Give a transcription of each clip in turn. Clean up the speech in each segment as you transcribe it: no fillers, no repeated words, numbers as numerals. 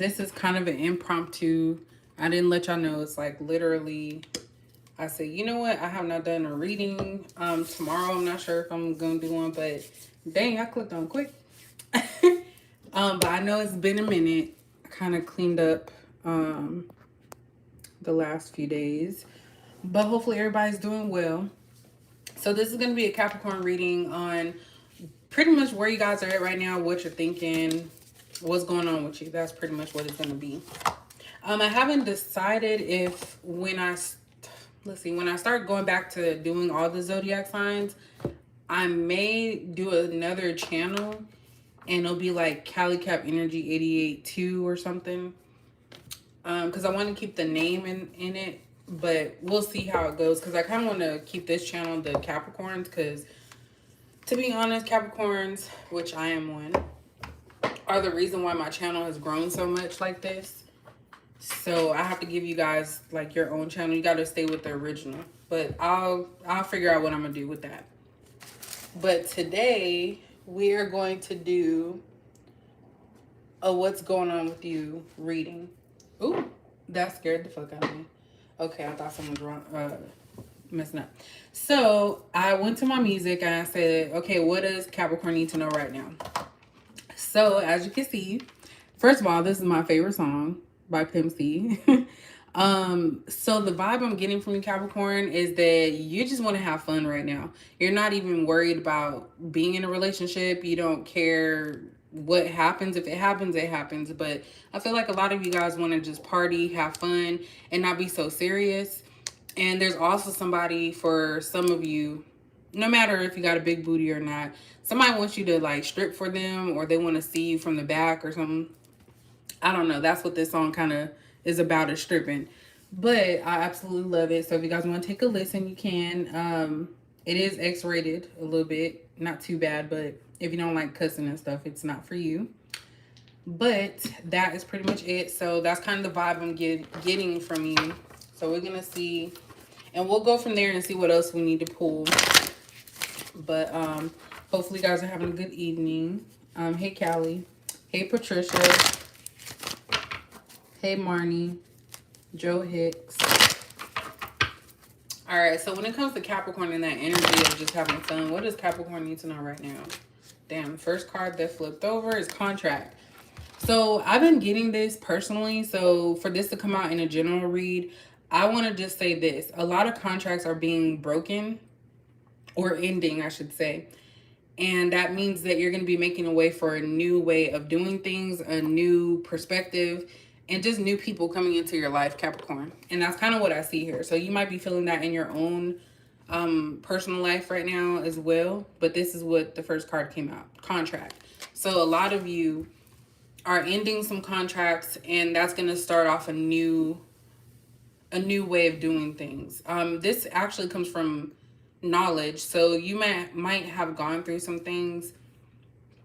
This is kind of an impromptu. I didn't let y'all know. It's like literally, I said, you know what? I have not done a reading. Tomorrow, I'm not sure if I'm going to do one, but dang, I clicked on quick. But I know it's been a minute. I kind of cleaned up the last few days, but hopefully everybody's doing well. So this is going to be a Capricorn reading on pretty much where you guys are at right now, what you're thinking, what's going on with you. That's pretty much what it's going to be. I haven't decided if when I start going back to doing all the zodiac signs, I may do another channel and it'll be like Cali Cap Energy 88.2 or something. Because I want to keep the name in it, but we'll see how it goes. Because I kind of want to keep this channel the Capricorns, because to be honest, Capricorns, which I am one, are the reason why my channel has grown so much like this. So I have to give you guys like your own channel. You got to stay with the original, but I'll figure out what I'm gonna do with that. But today we are going to do a what's going on with you reading. Ooh, that scared the fuck out of me. Okay, I thought someone was wrong, messing up. So I went to my music and I said, okay, what does Capricorn need to know right now? So as you can see, first of all, this is my favorite song by Pimp C. So the vibe I'm getting from you, Capricorn, is that you just want to have fun right now. You're not even worried about being in a relationship. You don't care what happens. If it happens, it happens. But I feel like a lot of you guys want to just party, have fun, and not be so serious. And there's also somebody, for some of you, no matter if you got a big booty or not, somebody wants you to like strip for them, or they want to see you from the back or something. I don't know. That's what this song kind of is about, is stripping. But I absolutely love it. So if you guys want to take a listen, you can. It is X-rated a little bit. Not too bad, but if you don't like cussing and stuff, it's not for you. But that is pretty much it. So that's kind of the vibe I'm getting from you. So we're going to see. And we'll go from there and see what else we need to pull. But hopefully you guys are having a good evening. Hey, Callie. Hey, Patricia. Hey, Marnie. Joe Hicks. All right, so when it comes to Capricorn and that energy of just having fun, what does Capricorn need to know right now? Damn, first card that flipped over is contract. So I've been getting this personally. So for this to come out in a general read, I want to just say this. A lot of contracts are being broken, or ending, I should say. And that means that you're going to be making a way for a new way of doing things, a new perspective, and just new people coming into your life, Capricorn. And that's kind of what I see here. So you might be feeling that in your own personal life right now as well. But this is what the first card came out, contract. So a lot of you are ending some contracts, and that's going to start off a new way of doing things. This actually comes from knowledge. So you might have gone through some things,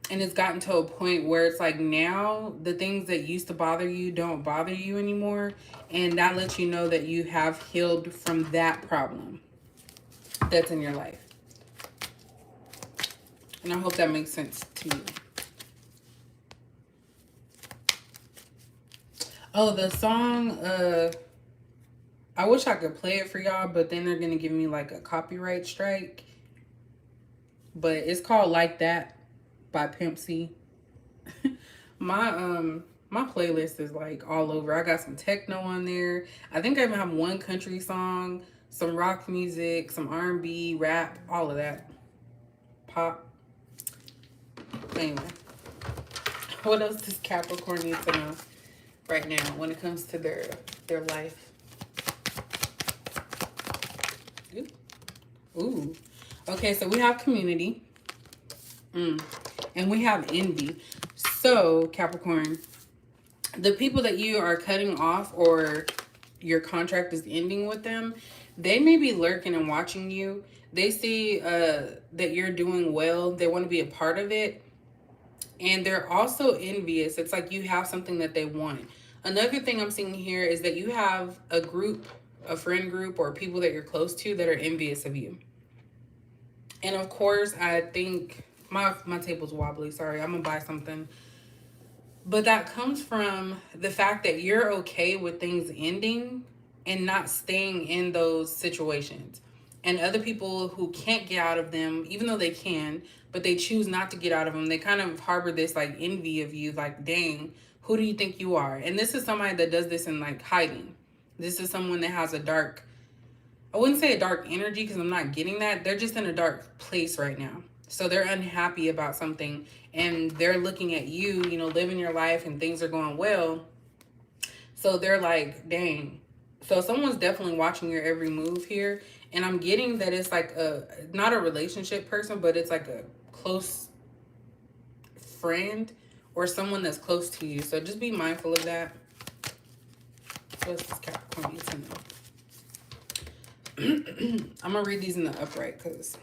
and it's gotten to a point where it's like now the things that used to bother you don't bother you anymore. And that lets you know that you have healed from that problem that's in your life. And I hope that makes sense to you. Oh, the song, I wish I could play it for y'all, but then they're going to give me like a copyright strike. But it's called Like That by Pimp C. My playlist is like all over. I got some techno on there. I think I even have one country song, some rock music, some R&B, rap, all of that. Pop. Anyway. What else does Capricorn need to know right now when it comes to their life? Ooh. Okay, so we have community. And we have envy. So, Capricorn, the people that you are cutting off or your contract is ending with them, they may be lurking and watching you. They see that you're doing well. They want to be a part of it. And they're also envious. It's like you have something that they want. Another thing I'm seeing here is that you have a group, a friend group, or people that you're close to that are envious of you. And of course, I think my table's wobbly. Sorry, I'm gonna buy something. But that comes from the fact that you're okay with things ending and not staying in those situations. And other people who can't get out of them, even though they can, but they choose not to get out of them, they kind of harbor this like envy of you, like, dang, who do you think you are? And this is somebody that does this in like hiding. This is someone that has a dark, I wouldn't say a dark energy because I'm not getting that. They're just in a dark place right now. So they're unhappy about something and they're looking at you, you know, living your life and things are going well. So they're like, dang. So someone's definitely watching your every move here. And I'm getting that it's like not a relationship person, but it's like a close friend or someone that's close to you. So just be mindful of that. What's this Capricorn need to know? I'm going to read these in the upright because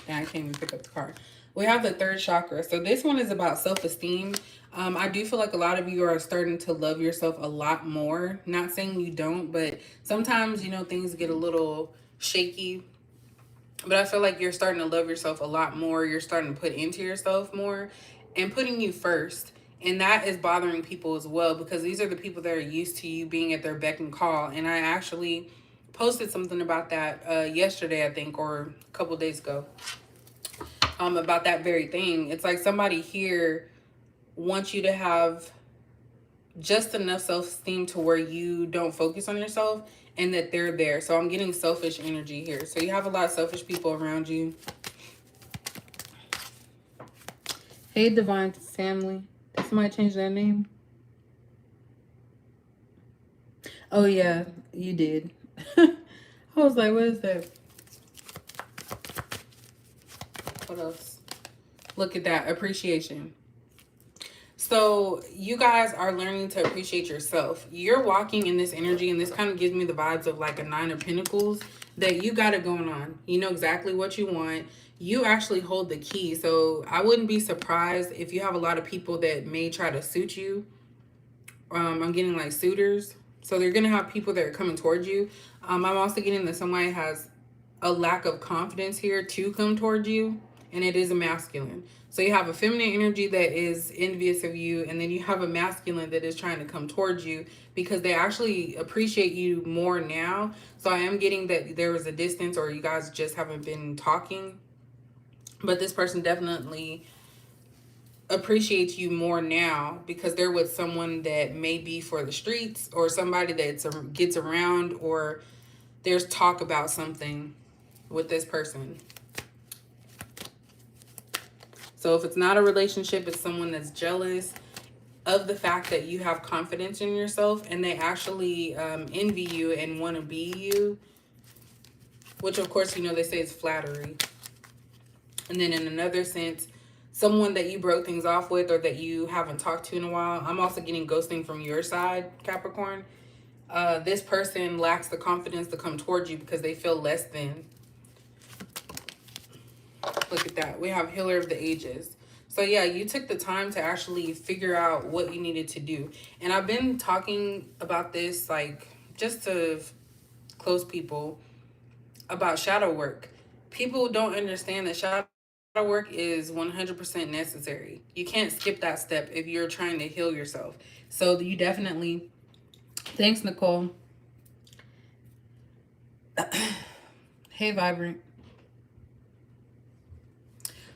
I can't even pick up the card. We have the third chakra. So this one is about self-esteem. I do feel like a lot of you are starting to love yourself a lot more. Not saying you don't, but sometimes, you know, things get a little shaky. But I feel like you're starting to love yourself a lot more. You're starting to put into yourself more and putting you first. And that is bothering people as well because these are the people that are used to you being at their beck and call. And I actually posted something about that yesterday, I think, or a couple days ago. About that very thing. It's like somebody here wants you to have just enough self-esteem to where you don't focus on yourself and that they're there. So I'm getting selfish energy here. So you have a lot of selfish people around you. Hey, Divine Family. Did somebody change their name? Oh, yeah, you did. I was like, what is that? What else? Look at that. Appreciation. So you guys are learning to appreciate yourself. You're walking in this energy, and this kind of gives me the vibes of like a 9 of Pentacles, that you got it going on. You know exactly what you want. You actually hold the key. So I wouldn't be surprised if you have a lot of people that may try to suit you. I'm getting like suitors. So they're going to have people that are coming towards you. I'm also getting that somebody has a lack of confidence here to come towards you, and it is a masculine. So you have a feminine energy that is envious of you, and then you have a masculine that is trying to come towards you because they actually appreciate you more now. So I am getting that there was a distance, or you guys just haven't been talking, but this person definitely appreciates you more now because they're with someone that may be for the streets, or somebody that gets around, or there's talk about something with this person. So if it's not a relationship, it's someone that's jealous of the fact that you have confidence in yourself, and they actually envy you and want to be you, which of course, you know, they say is flattery. And then in another sense, someone that you broke things off with or that you haven't talked to in a while. I'm also getting ghosting from your side, Capricorn. This person lacks the confidence to come towards you because they feel less than. Look at that. We have Healer of the Ages. So yeah, you took the time to actually figure out what you needed to do. And I've been talking about this, like, just to close people, about shadow work. People don't understand that shadow work is 100% necessary. You can't skip that step if you're trying to heal yourself. So you definitely, thanks, Nicole. Hey, Vibrant.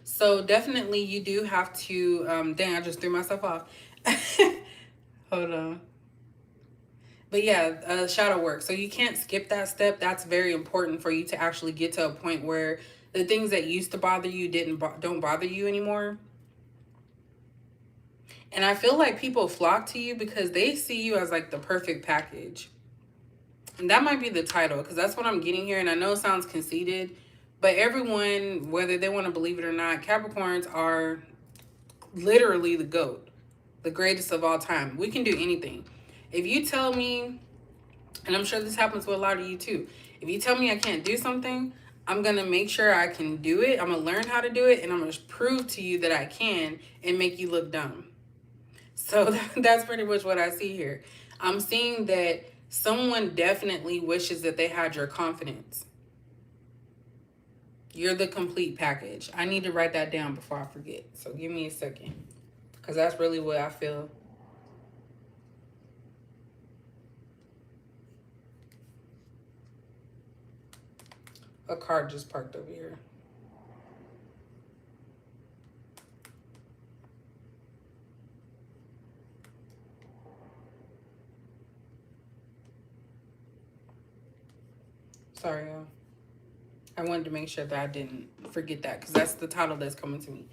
So definitely you do have to, dang, I just threw myself off. Hold on. But yeah, shadow work. So you can't skip that step. That's very important for you to actually get to a point where the things that used to bother you don't bother you anymore. And I feel like people flock to you because they see you as like the perfect package. And that might be the title, because that's what I'm getting here. And I know it sounds conceited, but everyone, whether they want to believe it or not, Capricorns are literally the GOAT, the greatest of all time. We can do anything. If you tell me, and I'm sure this happens with a lot of you too, if you tell me I can't do something, I'm going to make sure I can do it. I'm going to learn how to do it, and I'm going to prove to you that I can and make you look dumb. So that's pretty much what I see here. I'm seeing that someone definitely wishes that they had your confidence. You're the complete package. I need to write that down before I forget. So give me a second, because that's really what I feel. A car just parked over here. Sorry, y'all. I wanted to make sure that I didn't forget that because that's the title that's coming to me.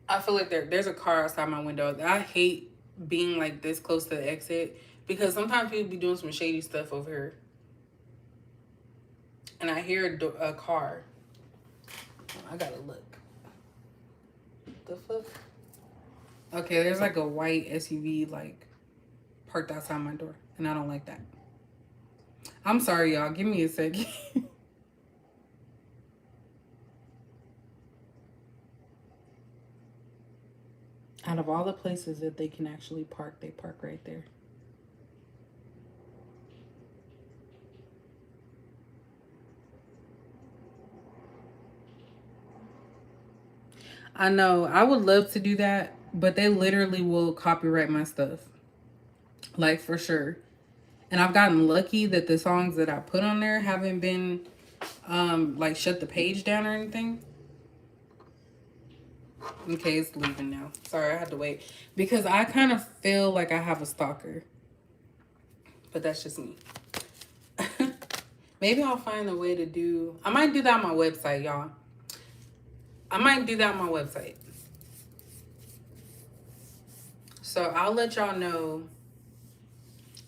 I feel like there's a car outside my window. I hate being like this close to the exit because sometimes people be doing some shady stuff over here. And I hear a car. I gotta look. The fuck? Okay, there's like a white SUV like parked outside my door. And I don't like that. I'm sorry, y'all. Give me a second. Out of all the places that they can actually park, they park right there. I know. I would love to do that, but they literally will copyright my stuff. Like, for sure. And I've gotten lucky that the songs that I put on there haven't been, like, shut the page down or anything. Okay, it's leaving now. Sorry, I had to wait. Because I kind of feel like I have a stalker. But that's just me. Maybe I'll find a way to do... I might do that on my website, y'all. I might do that on my website. So I'll let y'all know.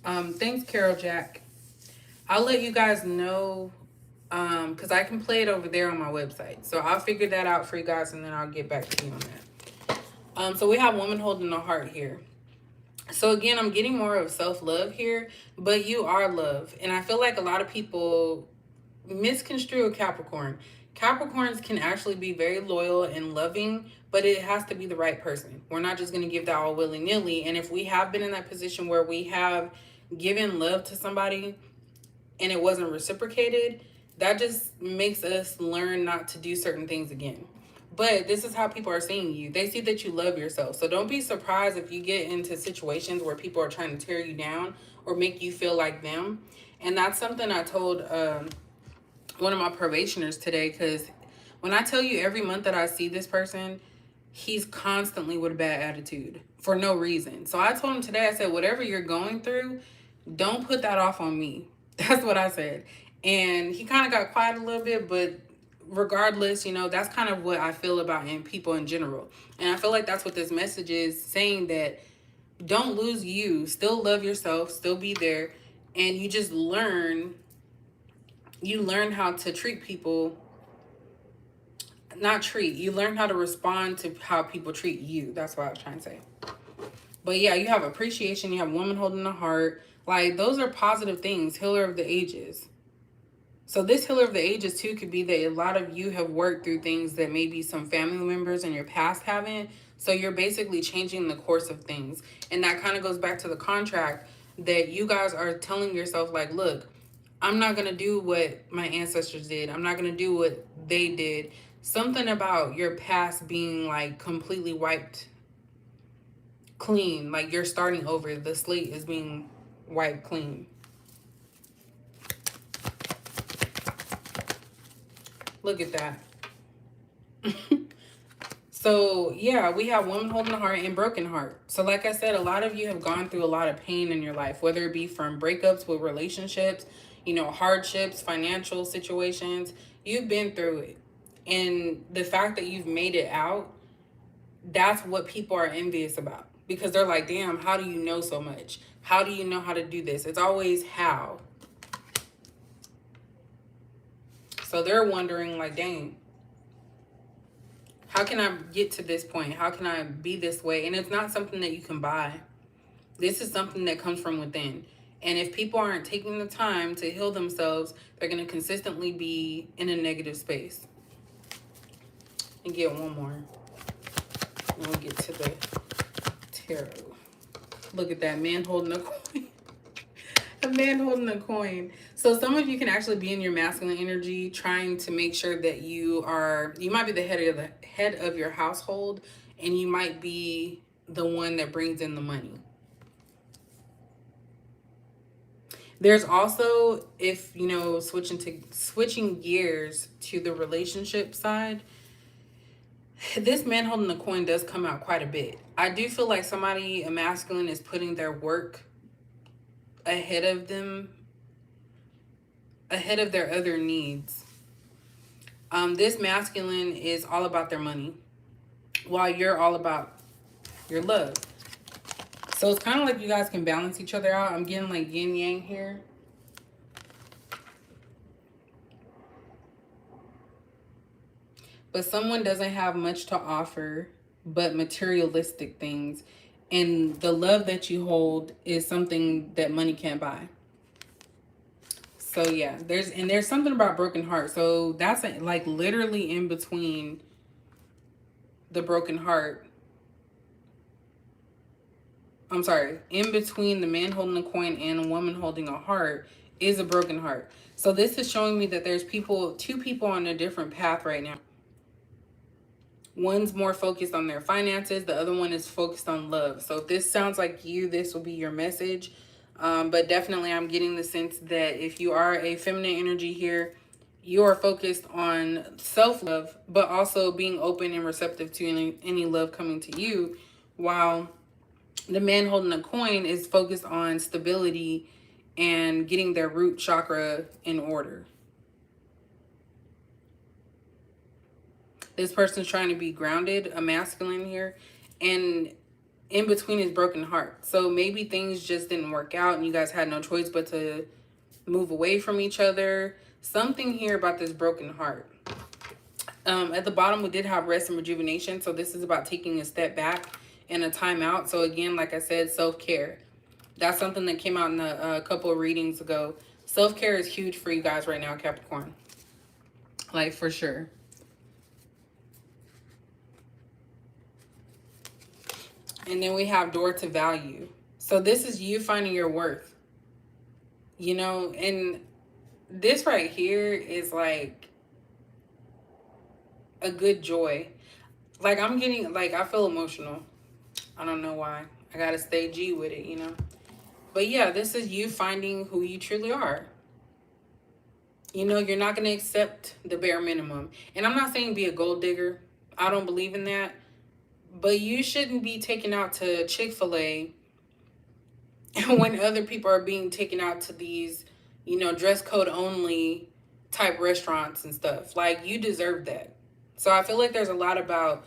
Thanks, Carol Jack. I'll let you guys know because I can play it over there on my website. So I'll figure that out for you guys and then I'll get back to you on that. So we have Woman Holding a Heart here. So again, I'm getting more of self-love here, but you are love. And I feel like a lot of people misconstrue a Capricorn. Capricorns can actually be very loyal and loving, but it has to be the right person. We're not just going to give that all willy-nilly. And if we have been in that position where we have given love to somebody and it wasn't reciprocated, that just makes us learn not to do certain things again. But this is how people are seeing you. They see that you love yourself. So don't be surprised if you get into situations where people are trying to tear you down or make you feel like them. And that's something I told one of my probationers today, because when I tell you every month that I see this person, he's constantly with a bad attitude for no reason. So I told him today, I said, whatever you're going through, don't put that off on me. That's what I said. And he kind of got quiet a little bit, but regardless, you know, that's kind of what I feel about in people in general. And I feel like that's what this message is saying, that don't lose you. Still love yourself, still be there. And you just learn how to treat people. Not treat, you learn how to respond to how people treat you. That's what I was trying to say. But yeah, you have appreciation, you have Woman Holding a Heart. Like, those are positive things. Healer of the Ages. So this Healer of the Ages too could be that a lot of you have worked through things that maybe some family members in your past haven't. So you're basically changing the course of things. And that kind of goes back to the contract that you guys are telling yourself, like, look, I'm not going to do what my ancestors did. I'm not going to do what they did. Something about your past being like completely wiped clean. Like, you're starting over. The slate is being wiped clean. Look at that. So yeah, we have Woman Holding a Heart and Broken Heart. So like I said, a lot of you have gone through a lot of pain in your life, whether it be from breakups with relationships, you know, hardships, financial situations. You've been through it. And the fact that you've made it out, that's what people are envious about. Because they're like, damn, how do you know so much? How do you know how to do this? It's always how. So they're wondering, like, dang, how can I get to this point? How can I be this way? And it's not something that you can buy. This is something that comes from within. And if people aren't taking the time to heal themselves, they're going to consistently be in a negative space. And get one more. And we'll get to the tarot. Look at that man holding a coin. A man holding a coin. So some of you can actually be in your masculine energy, trying to make sure that you might be the head of your household, and you might be the one that brings in the money. There's also, if you know, switching gears to the relationship side, this man holding the coin does come out quite a bit. I do feel like somebody, a masculine, is putting their work ahead of them, ahead of their other needs. This masculine is all about their money, while you're all about your love. So it's kind of like you guys can balance each other out. I'm getting like yin yang here. But someone doesn't have much to offer but materialistic things. And the love that you hold is something that money can't buy. So yeah, there's something about broken heart. So that's like literally in between the broken heart. I'm sorry, in between the man holding a coin and a woman holding a heart is a broken heart. So this is showing me that there's two people on a different path right now. One's more focused on their finances. The other one is focused on love. So if this sounds like you, this will be your message. But definitely I'm getting the sense that if you are a feminine energy here, you are focused on self-love, but also being open and receptive to any love coming to you, while the man holding a coin is focused on stability and getting their root chakra in order. This person's trying to be grounded, a masculine here, and in between is broken heart. So maybe things just didn't work out and you guys had no choice but to move away from each other. Something here about this broken heart. At the bottom, we did have rest and rejuvenation. So this is about taking a step back and a time out. So again, like I said, self-care. That's something that came out in a couple of readings ago. Self-care is huge for you guys right now, Capricorn. Like, for sure. And then we have door to value. So this is you finding your worth. You know, and this right here is like a good joy. Like, I'm getting, like, I feel emotional. I don't know why. I gotta stay G with it, you know. But yeah, this is you finding who you truly are. You know, you're not gonna accept the bare minimum. And I'm not saying be a gold digger. I don't believe in that. But you shouldn't be taken out to Chick-fil-A when other people are being taken out to these, you know, dress code only type restaurants and stuff. Like, you deserve that. So I feel like there's a lot about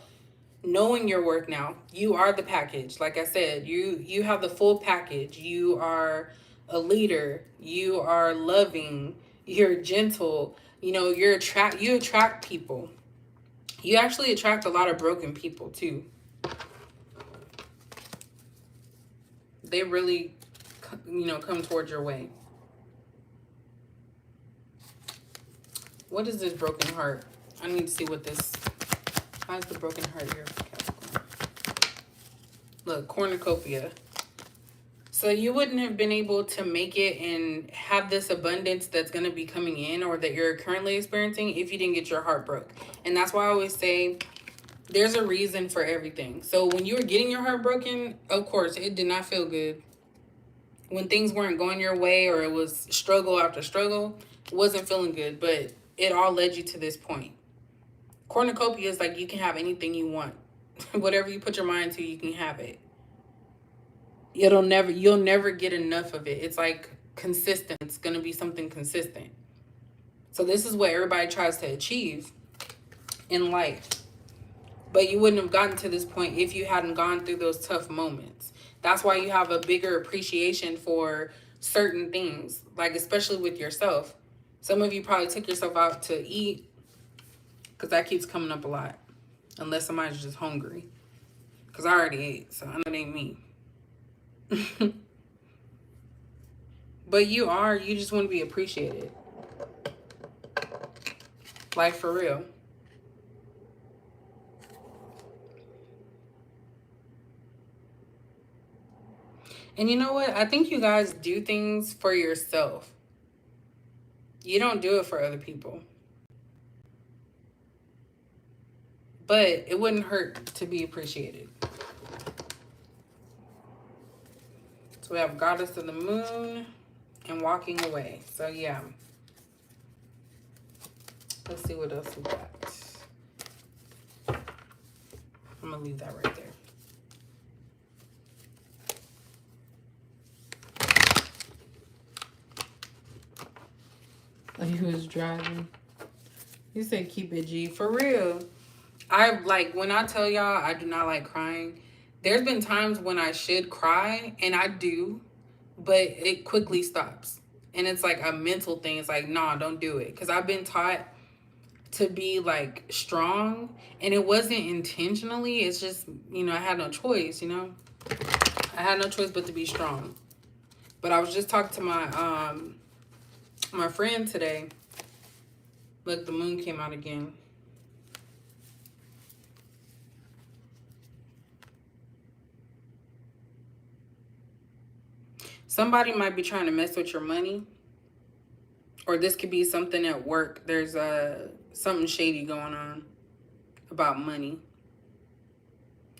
knowing your worth now. You are the package. Like I said, you have the full package. You are a leader. You are loving. You're gentle. You know, you attract people. You actually attract a lot of broken people too. They really, you know, come towards your way. What is this broken heart? I need to see what this... How's the broken heart here for Capricorn? Look, Cornucopia. So you wouldn't have been able to make it and have this abundance that's going to be coming in, or that you're currently experiencing, if you didn't get your heart broke. And that's why I always say there's a reason for everything. So when you were getting your heart broken, of course, it did not feel good. When things weren't going your way, or it was struggle after struggle, it wasn't feeling good. But it all led you to this point. Cornucopia is like, you can have anything you want. Whatever you put your mind to, you can have it. You'll never get enough of it. It's like consistent. It's going to be something consistent. So this is what everybody tries to achieve in life. But you wouldn't have gotten to this point if you hadn't gone through those tough moments. That's why you have a bigger appreciation for certain things, like especially with yourself. Some of you probably took yourself out to eat, because that keeps coming up a lot. Unless somebody's just hungry. Because I already ate, so I know it ain't me. But you just want to be appreciated. Like, for real. And you know what? I think you guys do things for yourself. You don't do it for other people. But it wouldn't hurt to be appreciated. So we have Goddess of the Moon. and walking away. So yeah. Let's see what else we got. I'm gonna leave that right there. Oh, he was driving. You said keep it G. For real. I like, when I tell y'all I do not like crying, there's been times when I should cry, and I do, but it quickly stops. And it's like a mental thing. It's like, nah, don't do it. Because I've been taught to be like strong, and it wasn't intentionally. It's just, you know, I had no choice, you know. I had no choice but to be strong. But I was just talking to my friend today. Look, the moon came out again. Somebody might be trying to mess with your money. Or this could be something at work. There's something shady going on about money.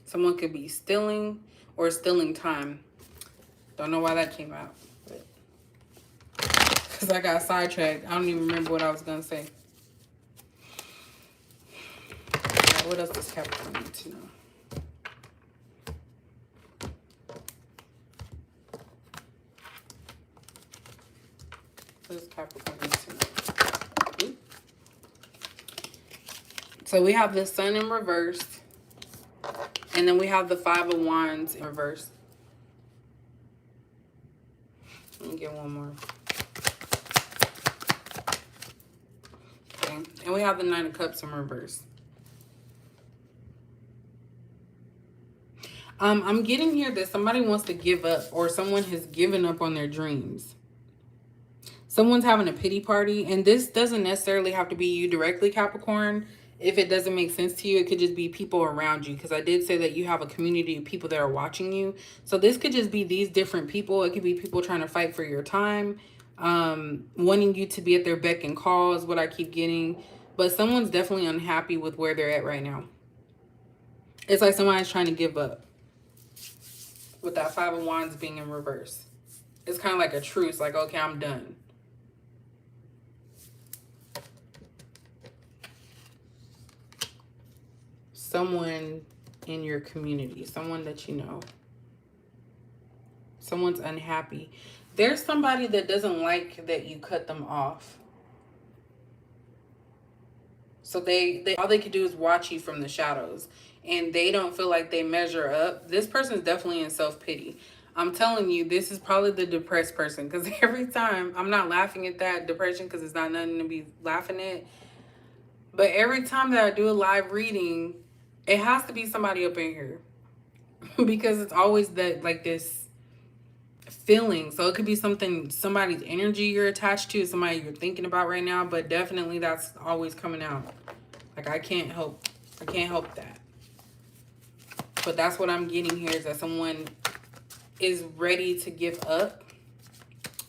Someone could be stealing or stealing time. Don't know why that came out. Because I got sidetracked. I don't even remember what I was going to say. Right, what else does Capricorn need to know? What does Capricorn need to know? So we have the Sun in reverse. And then we have the Five of Wands in reverse. Let me get one more. Okay. And we have the Nine of Cups in reverse. I'm getting here that somebody wants to give up, or someone has given up on their dreams. Someone's having a pity party, and this doesn't necessarily have to be you directly, Capricorn. If it doesn't make sense to you, it could just be people around you, because I did say that you have a community of people that are watching you. So this could just be these different people. It could be people trying to fight for your time, wanting you to be at their beck and call is what I keep getting. But someone's definitely unhappy with where they're at right now. It's like somebody's trying to give up. With that Five of Wands being in reverse. It's kind of like a truce. Like, okay, I'm done. Someone in your community. Someone that you know. Someone's unhappy. There's somebody that doesn't like that you cut them off. So they all they could do is watch you from the shadows. And they don't feel like they measure up. This person's definitely in self-pity. I'm telling you, this is probably the depressed person. Because every time, I'm not laughing at that depression because it's not nothing to be laughing at. But every time that I do a live reading, it has to be somebody up in here. Because it's always that, like, this feeling. So it could be somebody's energy you're attached to, somebody you're thinking about right now. But definitely that's always coming out. Like, I can't help that. But that's what I'm getting here, is that someone is ready to give up.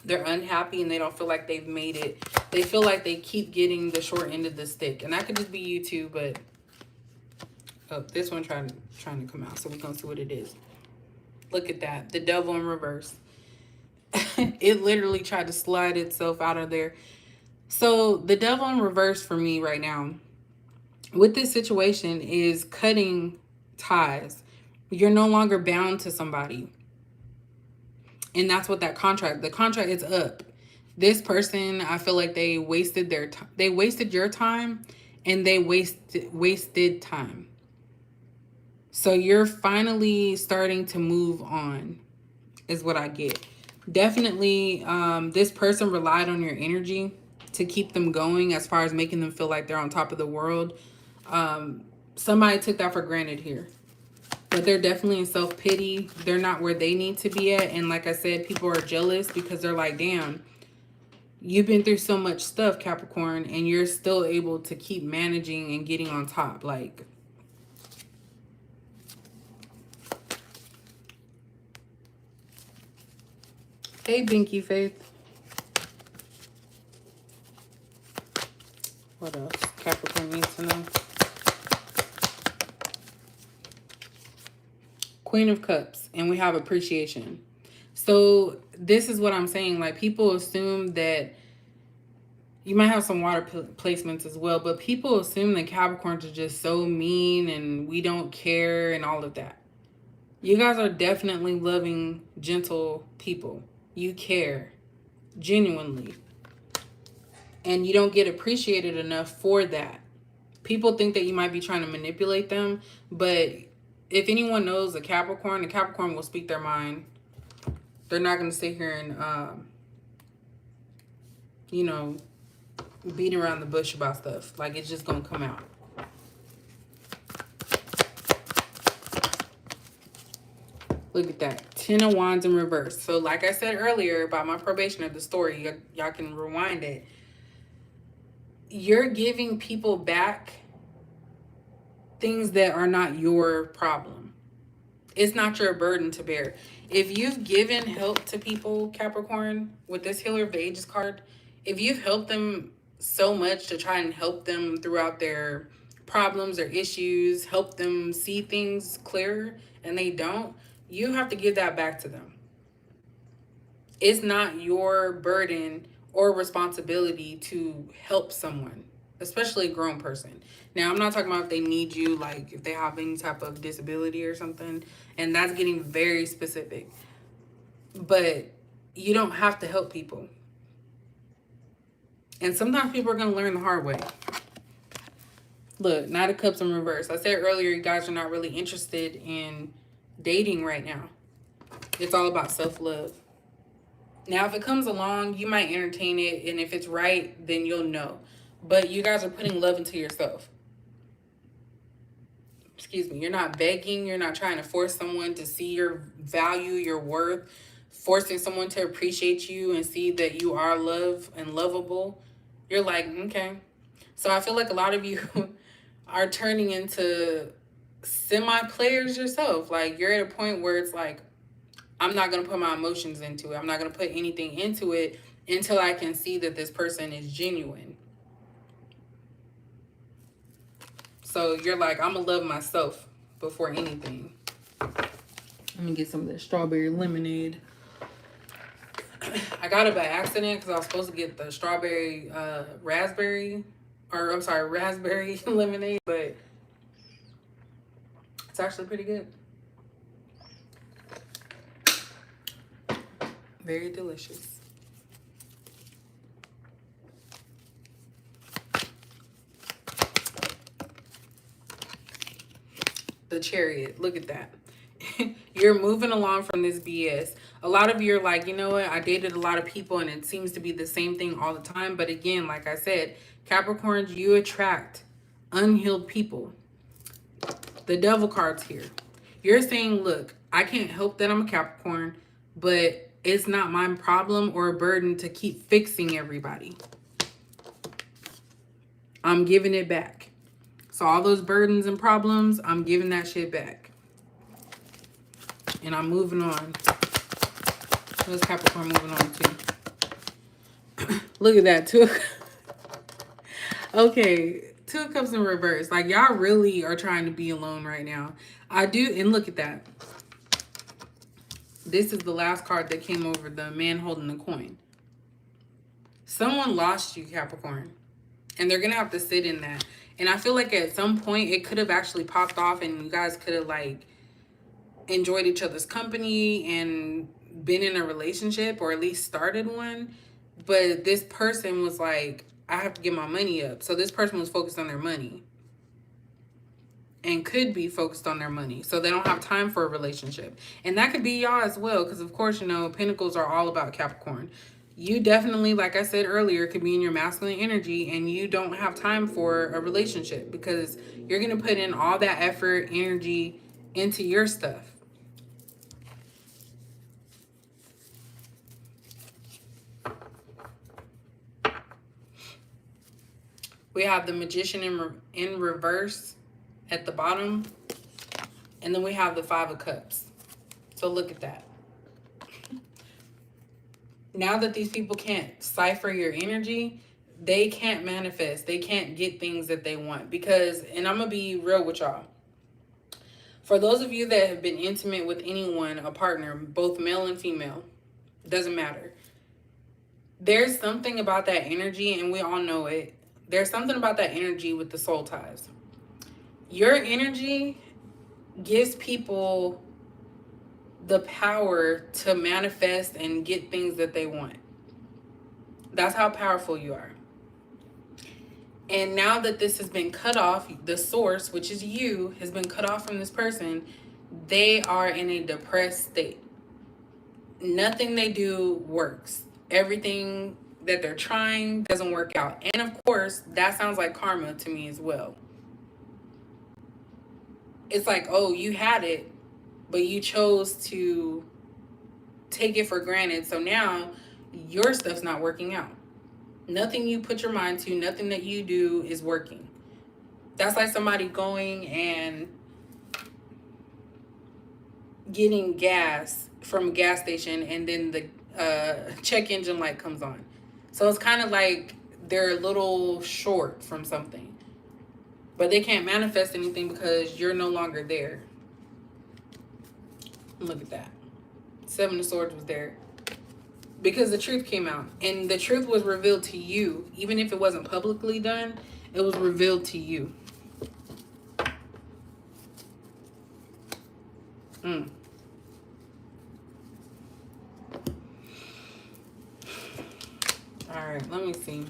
They're unhappy and they don't feel like they've made it. They feel like they keep getting the short end of the stick. And that could just be you too, but this one trying to come out. So we're going to see what it is. Look at that. The Devil in reverse. It literally tried to slide itself out of there. So the Devil in reverse for me right now with this situation is cutting ties. You're no longer bound to somebody. And that's what the contract is up. This person, I feel like they wasted their time. They wasted your time, and they wasted time. So you're finally starting to move on, is what I get. Definitely, this person relied on your energy to keep them going, as far as making them feel like they're on top of the world. Somebody took that for granted here. But they're definitely in self-pity. They're not where they need to be at. And like I said, people are jealous because they're like, damn, you've been through so much stuff, Capricorn, and you're still able to keep managing and getting on top. Like, hey, Binky Faith. What else Capricorn needs to know? Queen of Cups, and we have appreciation. So this is what I'm saying. Like, people assume that you might have some water placements as well, but people assume that Capricorns are just so mean and we don't care and all of that. You guys are definitely loving, gentle people. You care genuinely. And you don't get appreciated enough for that. People think that you might be trying to manipulate them, but if anyone knows a Capricorn will speak their mind. They're not going to sit here and, you know, beat around the bush about stuff. Like, it's just going to come out. Look at that. 10 of Wands in reverse. So like I said earlier about my probation of the story, y'all can rewind it. You're giving people back things that are not your problem. It's not your burden to bear. If you've given help to people, Capricorn, with this Healer of the Ages card, if you've helped them so much to try and help them throughout their problems or issues, help them see things clearer, and they don't, you have to give that back to them. It's not your burden or responsibility to help someone, especially a grown person. Now, I'm not talking about if they need you, like if they have any type of disability or something, and that's getting very specific. But you don't have to help people. And sometimes people are going to learn the hard way. Look, Knight of Cups in reverse. I said earlier, you guys are not really interested in dating right now. It's all about self-love. Now, if it comes along, you might entertain it. And if it's right, then you'll know. But you guys are putting love into yourself. Excuse me. You're not begging. You're not trying to force someone to see your value, your worth. Forcing someone to appreciate you and see that you are loved and lovable. You're like, okay. So I feel like a lot of you are turning into semi-players yourself. Like, you're at a point where it's like, I'm not going to put my emotions into it. I'm not going to put anything into it until I can see that this person is genuine. So you're like, I'm going to love myself before anything. Let me get some of that strawberry lemonade. I got it by accident because I was supposed to get the strawberry raspberry lemonade, but it's actually pretty good. Very delicious. The Chariot. Look at that. You're moving along from this BS. A lot of you are like, you know what? I dated a lot of people and it seems to be the same thing all the time. But again, like I said, Capricorns, you attract unhealed people. The Devil card's here. You're saying, look, I can't help that I'm a Capricorn, but it's not my problem or a burden to keep fixing everybody. I'm giving it back. So all those burdens and problems, I'm giving that shit back. And I'm moving on. What's Capricorn moving on to? Look at that, too. Okay, 2 of Cups in reverse. Like, y'all really are trying to be alone right now. I do, and look at that. This is the last card that came over, the man holding the coin. Someone lost you, Capricorn. And they're going to have to sit in that. And I feel like at some point it could have actually popped off and you guys could have, like, enjoyed each other's company and been in a relationship or at least started one. But this person was like, I have to get my money up. So this person was focused on their money. And could be focused on their money. So they don't have time for a relationship. And that could be y'all as well. Because, of course, you know, Pentacles are all about Capricorn. You definitely, like I said earlier, could be in your masculine energy. And you don't have time for a relationship. Because you're going to put in all that effort, energy into your stuff. We have the Magician in reverse at the bottom. And then we have the 5 of Cups. So look at that. Now that these people can't cipher your energy, they can't manifest. They can't get things that they want. Because, and I'm going to be real with y'all. For those of you that have been intimate with anyone, a partner, both male and female, doesn't matter. There's something about that energy, and we all know it. There's something about that energy with the soul ties. Your energy gives people the power to manifest and get things that they want. That's how powerful you are. And now that this has been cut off, the source, which is you, has been cut off from this person, they are in a depressed state. Nothing they do works. Everything that they're trying doesn't work out. And of course, that sounds like karma to me as well. It's like, oh, you had it, but you chose to take it for granted. So now your stuff's not working out. Nothing you put your mind to, nothing that you do is working. That's like somebody going and getting gas from a gas station, and then the check engine light comes on. So it's kind of like they're a little short from something, but they can't manifest anything because you're no longer there. Look at that. Seven of Swords was there because the truth came out, and the truth was revealed to you. Even if it wasn't publicly done, it was revealed to you. All right, let me see.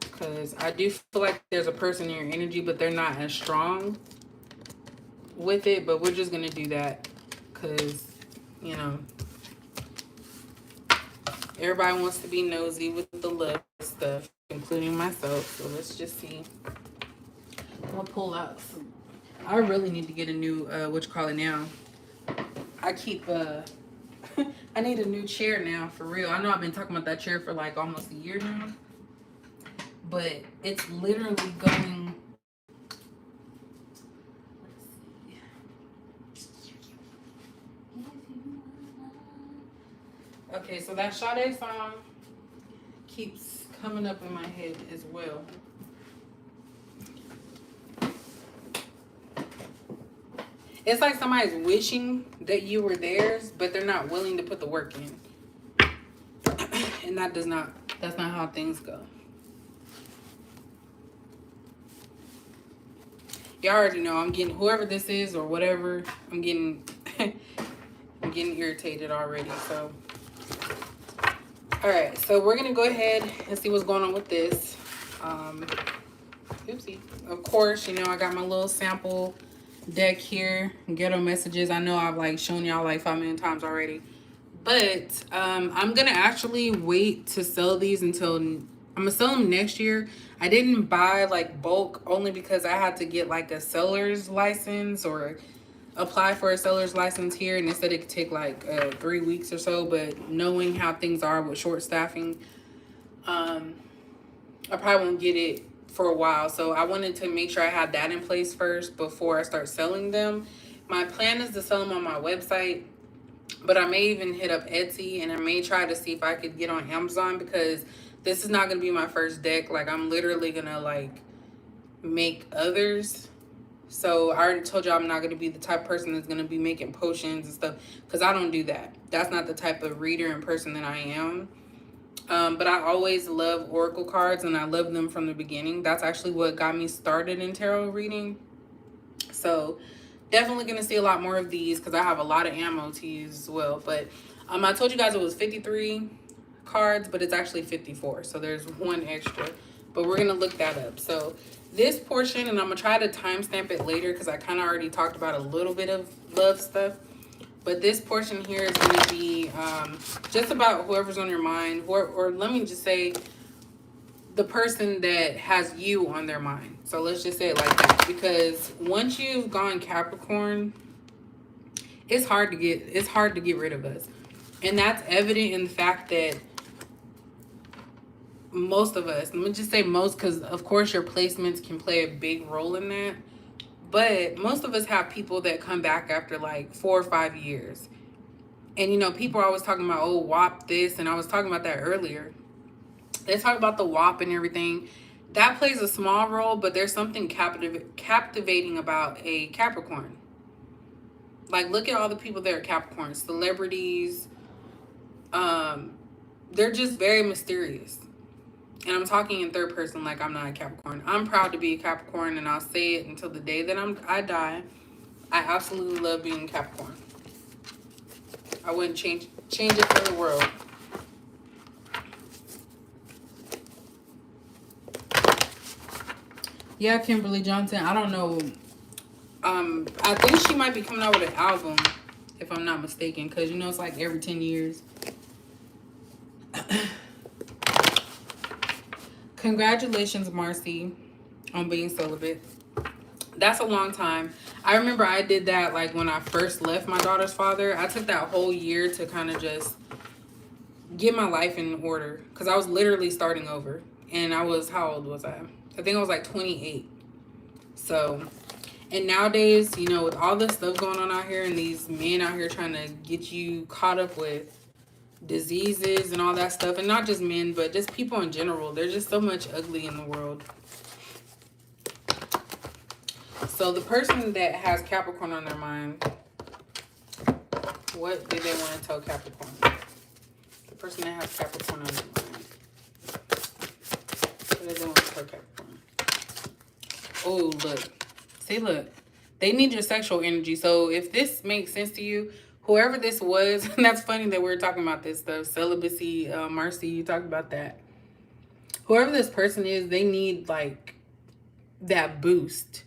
Because I do feel like there's a person in your energy, but they're not as strong with it. But we're just going to do that because, you know, everybody wants to be nosy with the love stuff, including myself. So let's just see. I'm going to pull out some. I really need to get a new, what you call it now. I keep, I need a new chair now, for real. I know I've been talking about that chair for like almost a year now. But it's literally going. Okay, so that Shady song keeps coming up in my head as well. It's like somebody's wishing that you were theirs, but they're not willing to put the work in. And that's not how things go. Y'all already know I'm getting, whoever this is or whatever, I'm getting I'm getting irritated already. So all right, so we're gonna go ahead and see what's going on with this. Oopsie. Of course, you know, I got my little sample deck here, Ghetto messages. I know I've like shown y'all like 5 million times already, but I'm gonna actually wait to sell these until I'm gonna sell them next year. I didn't buy like bulk only because I had to get like a seller's license or apply for a seller's license here, and they said it could take like 3 weeks or so. But knowing how things are with short staffing, I probably won't get it for a while. So I wanted to make sure I had that in place first before I start selling them. My plan is to sell them on my website, but I may even hit up Etsy, and I may try to see if I could get on Amazon, because this is not going to be my first deck. Like, I'm literally going to like make others. So I already told you I'm not going to be the type of person that's going to be making potions and stuff, because I don't do that. That's not the type of reader and person that I am. But I always love oracle cards, and I love them from the beginning. That's actually what got me started in tarot reading. So definitely going to see a lot more of these because I have a lot of ammo to use as well. But I told you guys it was 53 cards, but it's actually 54. So there's one extra. But we're going to look that up. So this portion, and I'm going to try to timestamp it later because I kind of already talked about a little bit of love stuff. But this portion here is going to be just about whoever's on your mind, or let me just say the person that has you on their mind. So let's just say it like that, because once you've gone Capricorn, it's hard to get rid of us. And that's evident in the fact that most of us, let me just say most, because of course your placements can play a big role in that. But most of us have people that come back after like 4 or 5 years. And, you know, people are always talking about, oh, WAP this. And I was talking about that earlier. They talk about the WAP and everything. that plays a small role, but there's something captivating about a Capricorn. Like, look at all the people that are Capricorn, celebrities. Um, they're just very mysterious. And I'm talking in third person, like I'm not a Capricorn. I'm proud to be a Capricorn, and I'll say it until the day that I die. I absolutely love being a Capricorn. I wouldn't change it for the world. Yeah, Kimberly Johnson. I don't know. I think she might be coming out with an album, if I'm not mistaken, because you know it's like every 10 years. Congratulations, Marcy, on being celibate. That's a long time. I remember I did that like when I first left my daughter's father. I took that whole year to kind of just get my life in order, because I was literally starting over. And I was, how old was I? I think I was like 28. So, and nowadays, you know, with all this stuff going on out here and these men out here trying to get you caught up with diseases and all that stuff, and not just men, but just people in general, there's just so much ugly in the world. So the person that has Capricorn on their mind, what do they want to tell Capricorn? The person that has Capricorn on their mind, what do they want to tell Capricorn? Oh, look. See, look. They need your sexual energy. So if this makes sense to you, whoever this was, and that's funny that we're talking about this stuff, celibacy, Marcy, you talked about that. Whoever this person is, they need like that boost.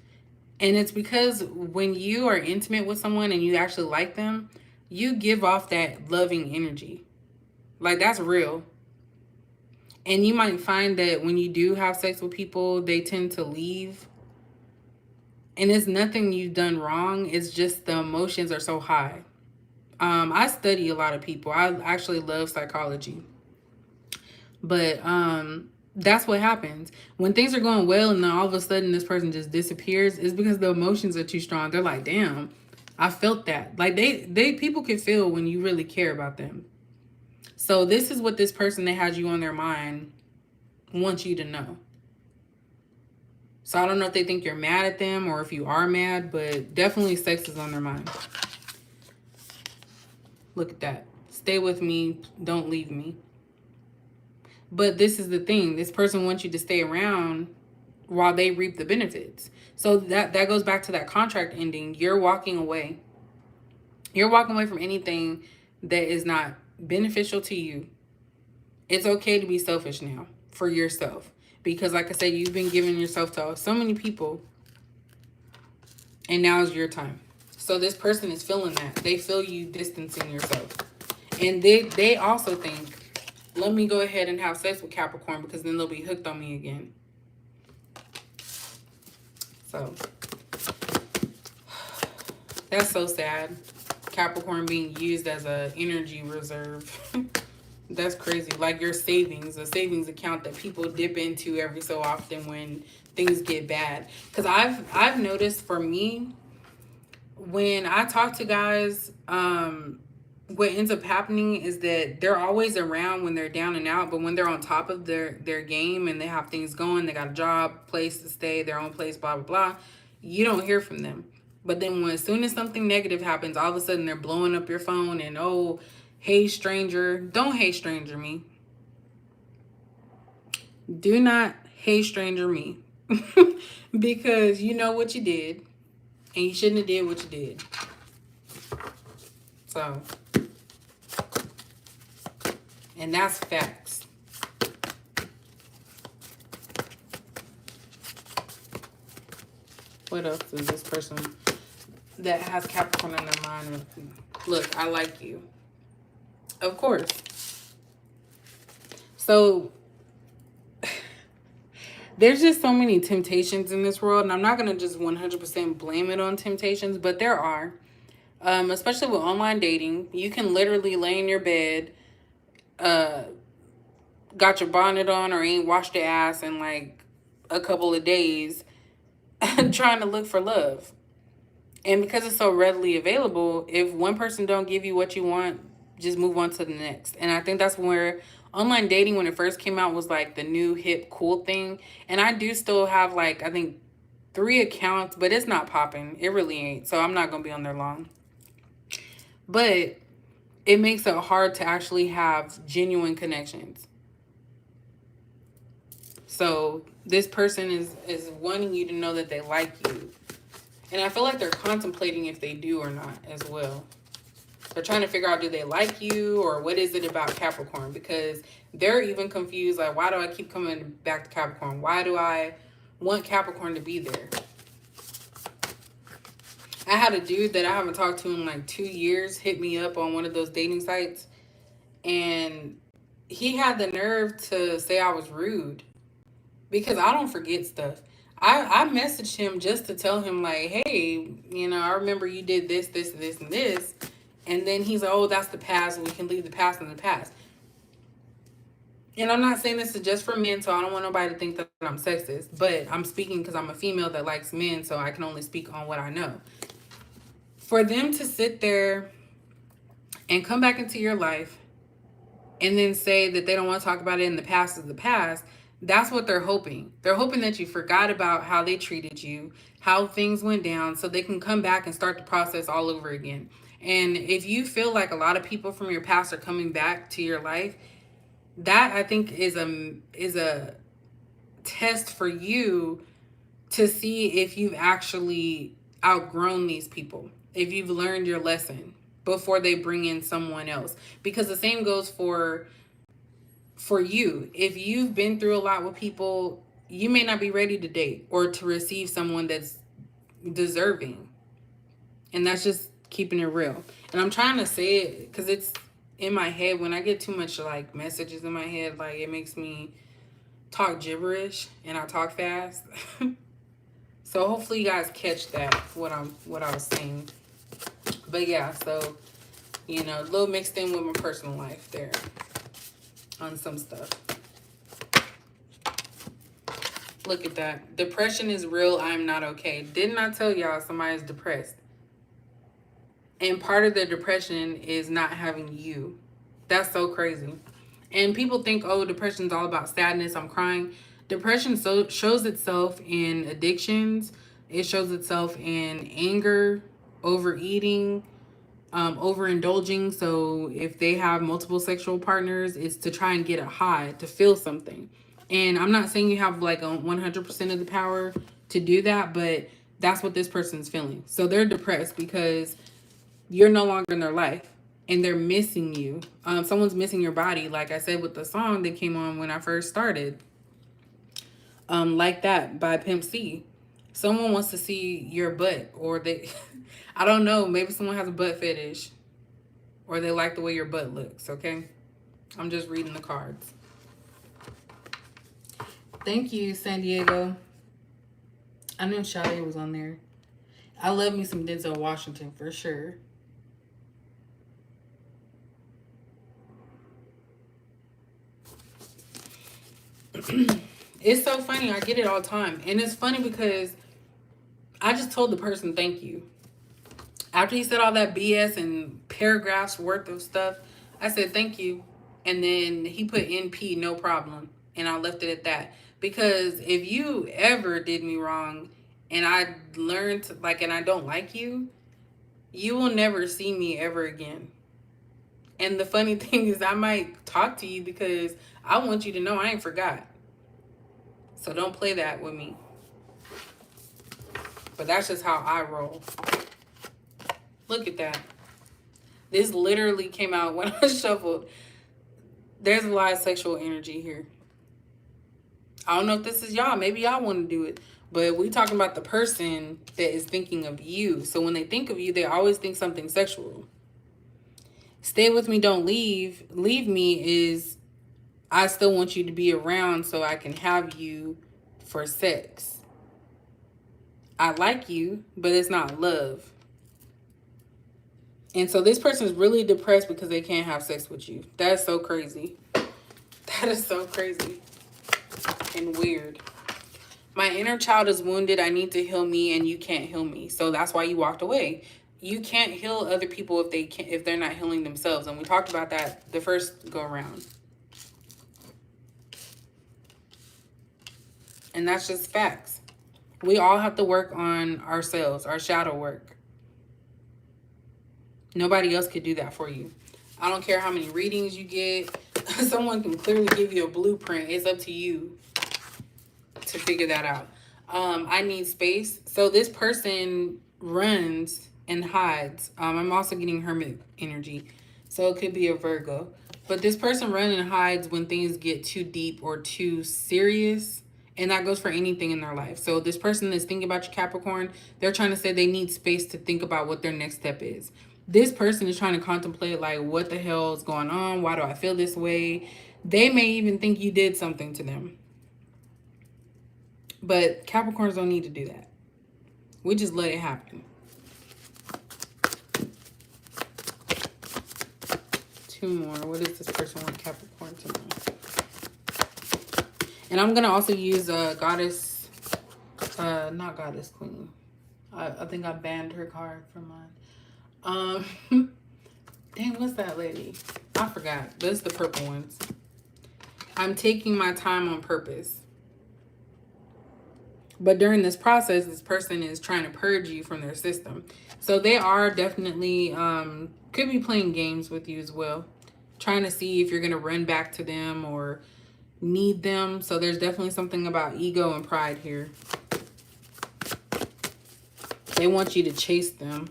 And it's because when you are intimate with someone and you actually like them, you give off that loving energy. Like, that's real. And you might find that when you do have sex with people, they tend to leave. And it's nothing you've done wrong. It's just the emotions are so high. I study a lot of people. I actually love psychology. But that's what happens. When things are going well and then all of a sudden this person just disappears, it's because the emotions are too strong. They're like, damn, I felt that. Like, they people can feel when you really care about them. So this is what this person that has you on their mind wants you to know. So I don't know if they think you're mad at them or if you are mad, but definitely sex is on their mind. Look at that. Stay with me. Don't leave me. But this is the thing. This person wants you to stay around while they reap the benefits. So that goes back to that contract ending. You're walking away. You're walking away from anything that is not beneficial to you. It's okay to be selfish now for yourself. Because like I said, you've been giving yourself to so many people. And now is your time. So this person is feeling that. They feel you distancing yourself. And they also think, let me go ahead and have sex with Capricorn because then they'll be hooked on me again. So that's so sad. Capricorn being used as an energy reserve. That's crazy. Like your savings, a savings account that people dip into every so often when things get bad. Because I've noticed for me, when I talk to guys, what ends up happening is that they're always around when they're down and out, but when they're on top of their game and they have things going, they got a job, place to stay, their own place, blah, blah, blah, you don't hear from them. But then as soon as something negative happens, all of a sudden they're blowing up your phone and, oh, hey, stranger. Don't hey, stranger me. Do not hey, stranger me. Because you know what you did. And you shouldn't have did what you did. So. And that's facts. What else is this person that has Capricorn in their mind? Look, I like you. Of course. So there's just so many temptations in this world, and I'm not going to just 100% blame it on temptations, but there are. Especially with online dating. You can literally lay in your bed, got your bonnet on or ain't washed your ass in like a couple of days trying to look for love. And because it's so readily available, if one person don't give you what you want, just move on to the next. And I think that's where Online dating when it first came out was like the new hip cool thing. And I do still have like, I think 3 accounts, but it's not popping. It really ain't. So I'm not going to be on there long. But it makes it hard to actually have genuine connections. So this person is wanting you to know that they like you. And I feel like they're contemplating if they do or not as well. They're trying to figure out, do they like you, or what is it about Capricorn? Because they're even confused, like, why do I keep coming back to Capricorn? Why do I want Capricorn to be there? I had a dude that I haven't talked to in like 2 years hit me up on one of those dating sites. And he had the nerve to say I was rude. Because I don't forget stuff. I messaged him just to tell him, like, hey, you know, I remember you did this, this, this, and this. And then he's like, oh, that's the past. We can leave the past in the past. And I'm not saying this is just for men, so I don't want nobody to think that I'm sexist. But I'm speaking because I'm a female that likes men, so I can only speak on what I know. For them to sit there and come back into your life and then say that they don't want to talk about it in the past is the past, that's what they're hoping. They're hoping that you forgot about how they treated you, how things went down, so they can come back and start the process all over again. And if you feel like a lot of people from your past are coming back to your life, that I think is a test for you to see if you've actually outgrown these people, if you've learned your lesson before they bring in someone else. Because the same goes for you. If you've been through a lot with people, you may not be ready to date or to receive someone that's deserving. And that's just keeping it real. And I'm trying to say it because it's in my head. When I get too much like messages in my head, like it makes me talk gibberish and I talk fast. So hopefully you guys catch that, what I was saying. But yeah, so, you know, a little mixed in with my personal life there on some stuff. Look at that. Depression is real. I'm not okay. Didn't I tell y'all somebody's depressed? And part of the depression is not having you. That's so crazy. And people think, oh, depression is all about sadness. I'm crying. Depression shows itself in addictions. It shows itself in anger, overeating, overindulging. So if they have multiple sexual partners, it's to try and get a high, to feel something. And I'm not saying you have like 100% of the power to do that, but that's what this person's feeling. So they're depressed because you're no longer in their life and they're missing you. Someone's missing your body. Like I said, with the song that came on when I first started, Like That by Pimp C. Someone wants to see your butt, or they, I don't know, maybe someone has a butt fetish, or they like the way your butt looks, okay? I'm just reading the cards. Thank you, San Diego. I knew Shady was on there. I love me some Denzel Washington for sure. It's so funny. I get it all the time. And it's funny because I just told the person thank you. After he said all that BS and paragraphs worth of stuff, I said thank you. And then he put NP, no problem. And I left it at that. Because if you ever did me wrong and I learned, like, and I don't like you, you will never see me ever again. And the funny thing is I might talk to you because I want you to know I ain't forgot. So don't play that with me. But that's just how I roll. Look at that. This literally came out when I shuffled. There's a lot of sexual energy here. I don't know if this is y'all. Maybe y'all want to do it. But we talking about the person that is thinking of you. So when they think of you, they always think something sexual. Stay with me, don't leave. Leave me is I still want you to be around so I can have you for sex. I like you, but it's not love. And so this person is really depressed because they can't have sex with you. That's so crazy. That is so crazy and weird. My inner child is wounded. I need to heal me and you can't heal me. So that's why you walked away. You can't heal other people if they're not healing themselves. And we talked about that the first go around. And that's just facts. We all have to work on ourselves, our shadow work. Nobody else could do that for you. I don't care how many readings you get. Someone can clearly give you a blueprint. It's up to you to figure that out. I need space. So this person runs and hides. I'm also getting hermit energy. So it could be a Virgo. But this person runs and hides when things get too deep or too serious. And that goes for anything in their life. So this person that's thinking about your Capricorn, they're trying to say they need space to think about what their next step is. This person is trying to contemplate, like, what the hell is going on? Why do I feel this way? They may even think you did something to them. But Capricorns don't need to do that. We just let it happen. Two more. What does this person want Capricorn to know? And I'm going to also use Goddess, not Goddess Queen. I think I banned her card from mine. Dang, what's that lady? I forgot. But it's the purple ones. I'm taking my time on purpose. But during this process, this person is trying to purge you from their system. So they are definitely, could be playing games with you as well. Trying to see if you're going to run back to them or need them. So there's definitely something about ego and pride here. They want you to chase them.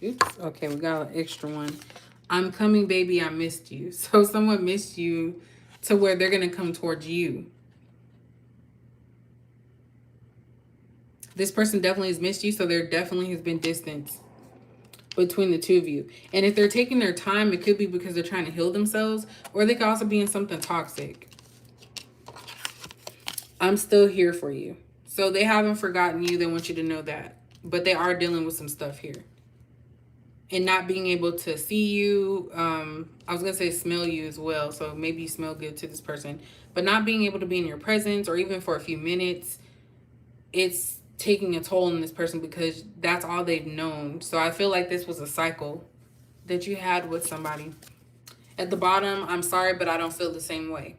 Oops. Okay, we got an extra one. I'm coming, baby. I missed you. So someone missed you to where they're going to come towards you. This person definitely has missed you, so there definitely has been distance between the two of you. And if they're taking their time, it could be because they're trying to heal themselves, or they could also be in something toxic. I'm still here for you. So they haven't forgotten you. They want you to know that. But they are dealing with some stuff here. And not being able to see you, I was going to say smell you as well. So maybe you smell good to this person. But not being able to be in your presence or even for a few minutes, it's taking a toll on this person because that's all they've known. So I feel like this was a cycle that you had with somebody. At the bottom, I'm sorry, but I don't feel the same way.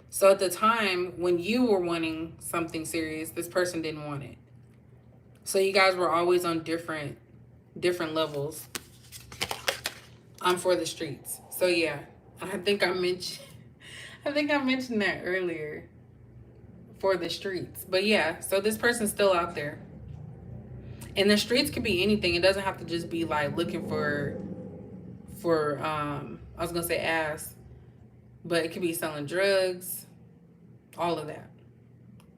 So at the time when you were wanting something serious, this person didn't want it. So you guys were always on different levels. I'm for the streets. So yeah, I think I mentioned that earlier. For the streets. But yeah, so this person's still out there. And the streets could be anything. It doesn't have to just be like looking for I was gonna say ass, but it could be selling drugs, all of that.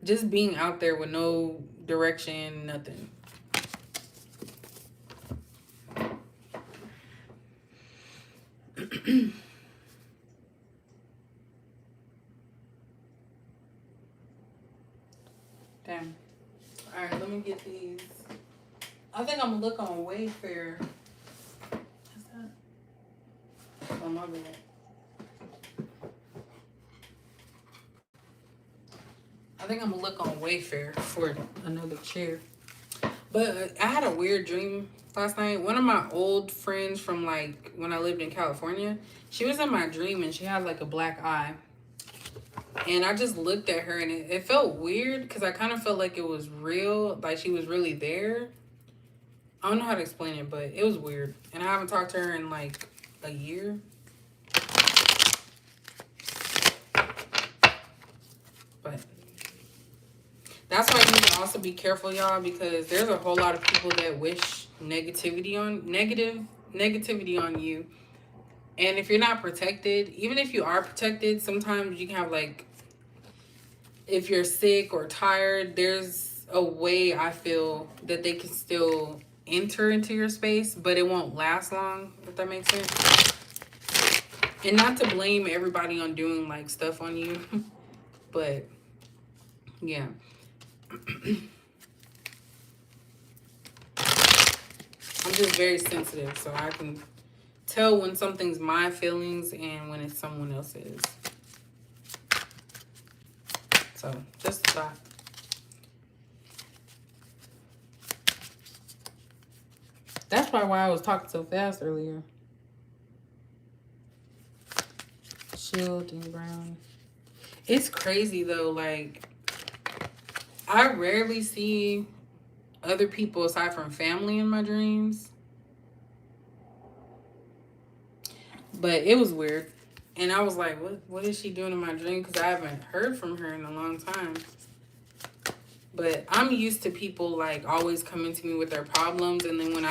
Just being out there with no direction, nothing. Damn. All right, let me get these. I think I'm gonna look on Wayfair. What's that? Oh, my bad. I think I'm gonna look on Wayfair for another chair. But I had a weird dream last night. One of my old friends from like when I lived in California, she was in my dream and she had like a black eye. And I just looked at her and it felt weird because I kind of felt like it was real, like she was really there. I don't know how to explain it, but it was weird. And I haven't talked to her in like a year. But that's why you need to also be careful, y'all, because there's a whole lot of people that wish negativity on you. And if you're not protected, even if you are protected, sometimes you can have like, if you're sick or tired, there's a way I feel that they can still enter into your space, but it won't last long, if that makes sense. And not to blame everybody on doing like stuff on you, but yeah. I'm just very sensitive, so I can tell when something's my feelings and when it's someone else's. So just a thought. That's probably why I was talking so fast earlier. Shit. Shielding brown. It's crazy though. Like, I rarely see other people aside from family in my dreams. But it was weird. And I was like, what is she doing in my dream? Because I haven't heard from her in a long time. But I'm used to people like always coming to me with their problems, and then when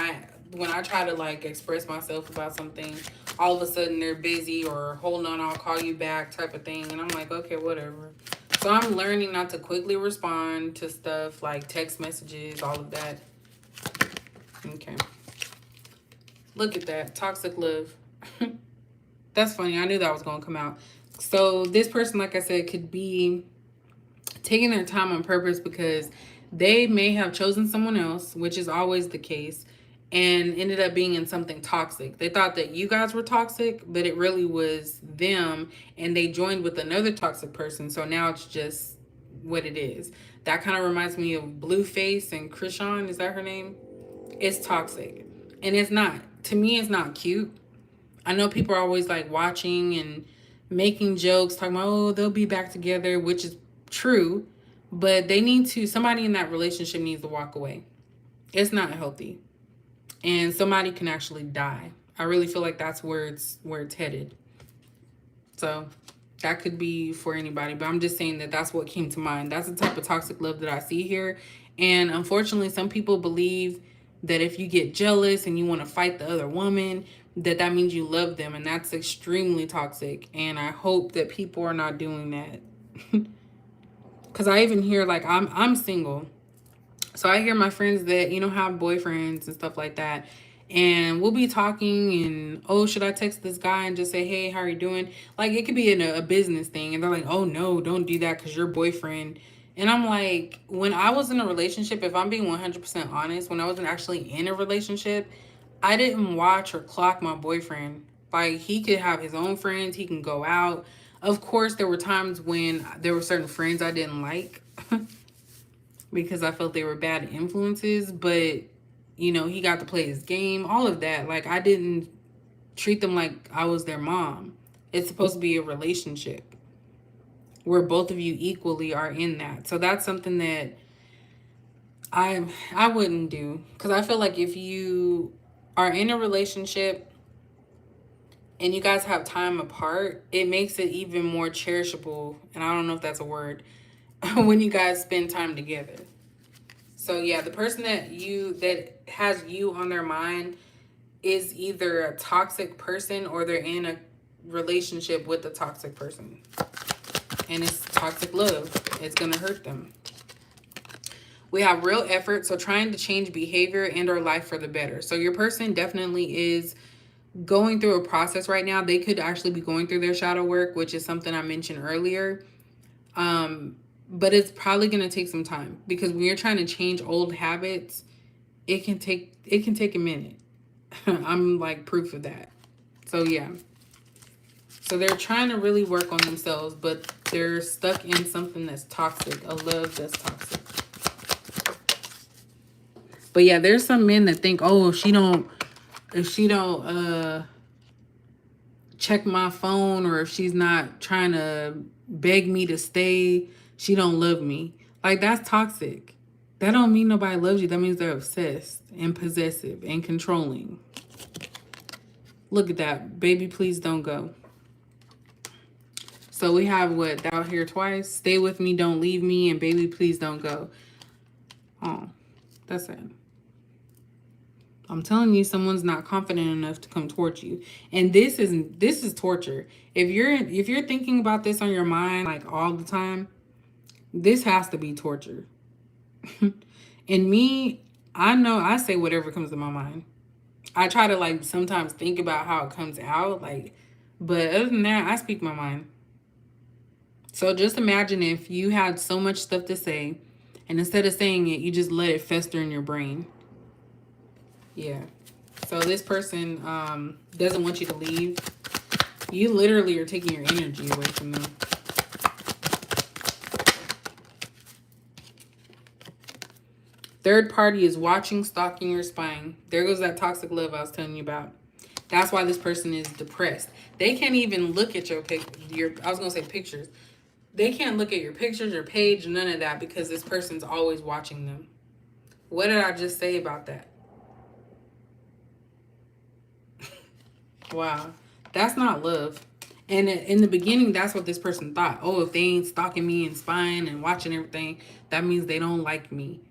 I try to like express myself about something, all of a sudden they're busy or hold on, I'll call you back type of thing. And I'm like, okay, whatever. So I'm learning not to quickly respond to stuff like text messages, all of that. Okay. Look at that. Toxic love. That's funny. I knew that was going to come out. So this person, like I said, could be taking their time on purpose because they may have chosen someone else, which is always the case, and ended up being in something toxic. They thought that you guys were toxic, but it really was them, and they joined with another toxic person. So now it's just what it is. That kind of reminds me of Blueface and Krishan. Is that her name? It's toxic. And it's not. To me, it's not cute. I know people are always like watching and making jokes, talking about, oh, they'll be back together, which is true, but somebody in that relationship needs to walk away. It's not healthy. And somebody can actually die. I really feel like that's where it's headed. So that could be for anybody, but I'm just saying that that's what came to mind. That's the type of toxic love that I see here. And unfortunately, some people believe that if you get jealous and you want to fight the other woman, that means you love them, and that's extremely toxic. And I hope that people are not doing that. Because I even hear, like, I'm single. So I hear my friends that, have boyfriends and stuff like that. And we'll be talking and, oh, should I text this guy and just say, hey, how are you doing? Like, it could be in a business thing. And they're like, oh, no, don't do that because your boyfriend. And I'm like, when I was in a relationship, if I'm being 100% honest, when I wasn't actually in a relationship, I didn't watch or clock my boyfriend. Like, he could have his own friends. He can go out. Of course, there were times when there were certain friends I didn't like because I felt they were bad influences. But, he got to play his game, all of that. Like, I didn't treat them like I was their mom. It's supposed to be a relationship where both of you equally are in that. So that's something that I wouldn't do. Because I feel like if you are in a relationship and you guys have time apart, it makes it even more cherishable. And I don't know if that's a word. When you guys spend time together. So yeah, the person that has you on their mind is either a toxic person or they're in a relationship with a toxic person. And it's toxic love. It's going to hurt them. We have real effort. So trying to change behavior and or life for the better. So your person definitely is going through a process right now. They could actually be going through their shadow work, which is something I mentioned earlier. But it's probably going to take some time because when you're trying to change old habits, it can take a minute. I'm like proof of that. So yeah. So they're trying to really work on themselves, but they're stuck in something that's toxic, a love that's toxic. But yeah, there's some men that think, oh, if she don't check my phone, or if she's not trying to beg me to stay, she don't love me. Like, that's toxic. That don't mean nobody loves you. That means they're obsessed and possessive and controlling. Look at that. Baby, please don't go. So we have what? Thou here twice. Stay with me, don't leave me, and baby, please don't go. Oh, that's sad. I'm telling you, someone's not confident enough to come towards you. And this is torture. If you're thinking about this on your mind like all the time, this has to be torture. And me, I know I say whatever comes to my mind. I try to like sometimes think about how it comes out, like, but other than that, I speak my mind. So just imagine if you had so much stuff to say, and instead of saying it, you just let it fester in your brain. Yeah. So this person doesn't want you to leave. You literally are taking your energy away from them. Third party is watching, stalking, or spying. There goes that toxic love I was telling you about. That's why this person is depressed. They can't even look at I was going to say pictures. They can't look at your pictures, your page, none of that, because this person's always watching them. What did I just say about that? Wow. That's not love. And in the beginning, that's what this person thought. Oh, if they ain't stalking me and spying and watching everything, that means they don't like me.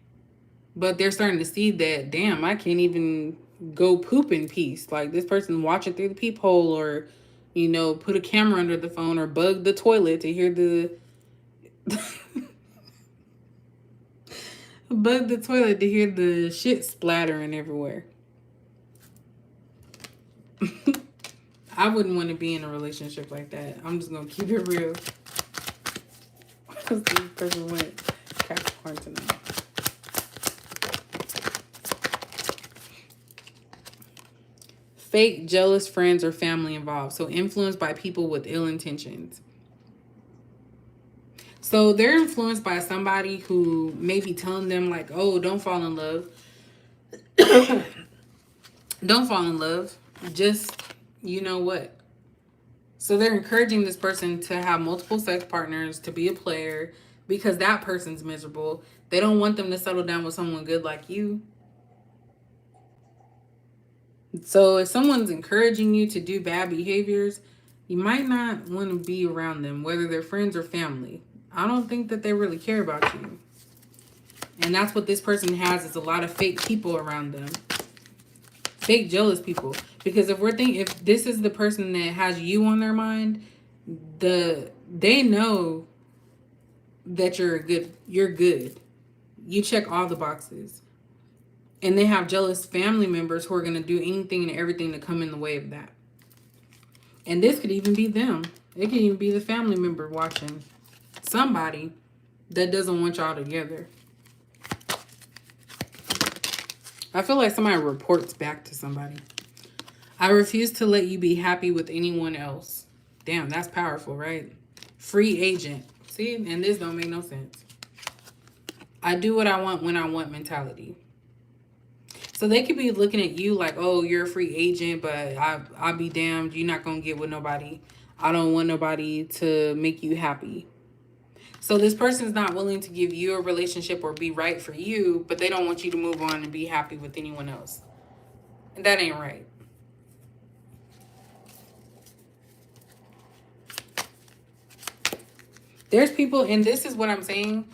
But they're starting to see that, damn, I can't even go poop in peace. Like, this person watching through the peephole, or, put a camera under the phone, or bug the toilet to hear the... bug the toilet to hear the shit splattering everywhere. I wouldn't want to be in a relationship like that. I'm just going to keep it real. Because this person went Capricorn tonight. Fake, jealous friends or family involved. So influenced by people with ill intentions. So they're influenced by somebody who may be telling them like, oh, don't fall in love. Don't fall in love. Just, you know what? So they're encouraging this person to have multiple sex partners, to be a player, because that person's miserable. They don't want them to settle down with someone good like you. So if someone's encouraging you to do bad behaviors, you might not want to be around them, whether they're friends or family. I don't think that they really care about you. And that's what this person has, is a lot of fake people around them. Fake jealous people. Because if this is the person that has you on their mind, they know that you're good. You check all the boxes. And they have jealous family members who are going to do anything and everything to come in the way of that. And this could even be them. It could even be the family member watching. Somebody that doesn't want y'all together. I feel like somebody reports back to somebody. I refuse to let you be happy with anyone else. Damn, that's powerful, right? Free agent. See, and this don't make no sense. I do what I want when I want mentality. So they could be looking at you like, oh, you're a free agent, but I'll be damned. You're not going to get with nobody. I don't want nobody to make you happy. So this person's not willing to give you a relationship or be right for you, but they don't want you to move on and be happy with anyone else. And that ain't right. There's people, and this is what I'm saying.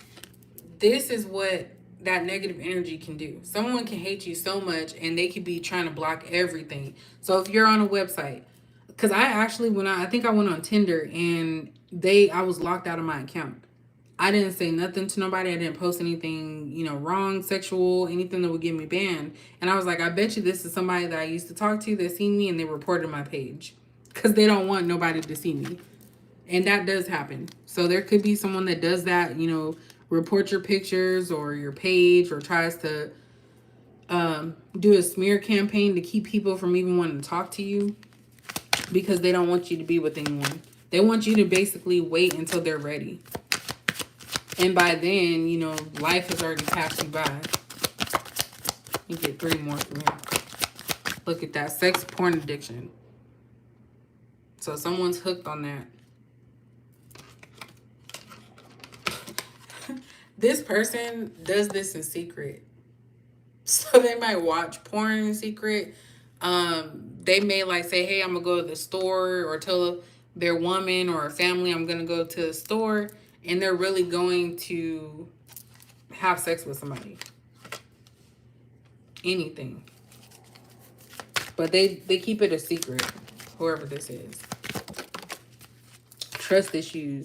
This is what that negative energy can do. Someone can hate you so much and they could be trying to block everything. So if you're on a website, because I actually, I think I went on Tinder and I was locked out of my account. I didn't say nothing to nobody. I didn't post anything, wrong, sexual, anything that would get me banned. And I was like, I bet you this is somebody that I used to talk to that seen me and they reported my page because they don't want nobody to see me. And that does happen. So there could be someone that does that, report your pictures or your page, or tries to do a smear campaign to keep people from even wanting to talk to you because they don't want you to be with anyone. They want you to basically wait until they're ready. And by then, life has already passed you by. You get 3 more from here. Look at that. Sex, porn addiction. So someone's hooked on that. This person does this in secret. So they might watch porn in secret. They may say, hey, I'm going to go to the store, or tell their woman or a family, I'm going to go to the store. And they're really going to have sex with somebody. Anything. But they keep it a secret, whoever this is. Trust issues.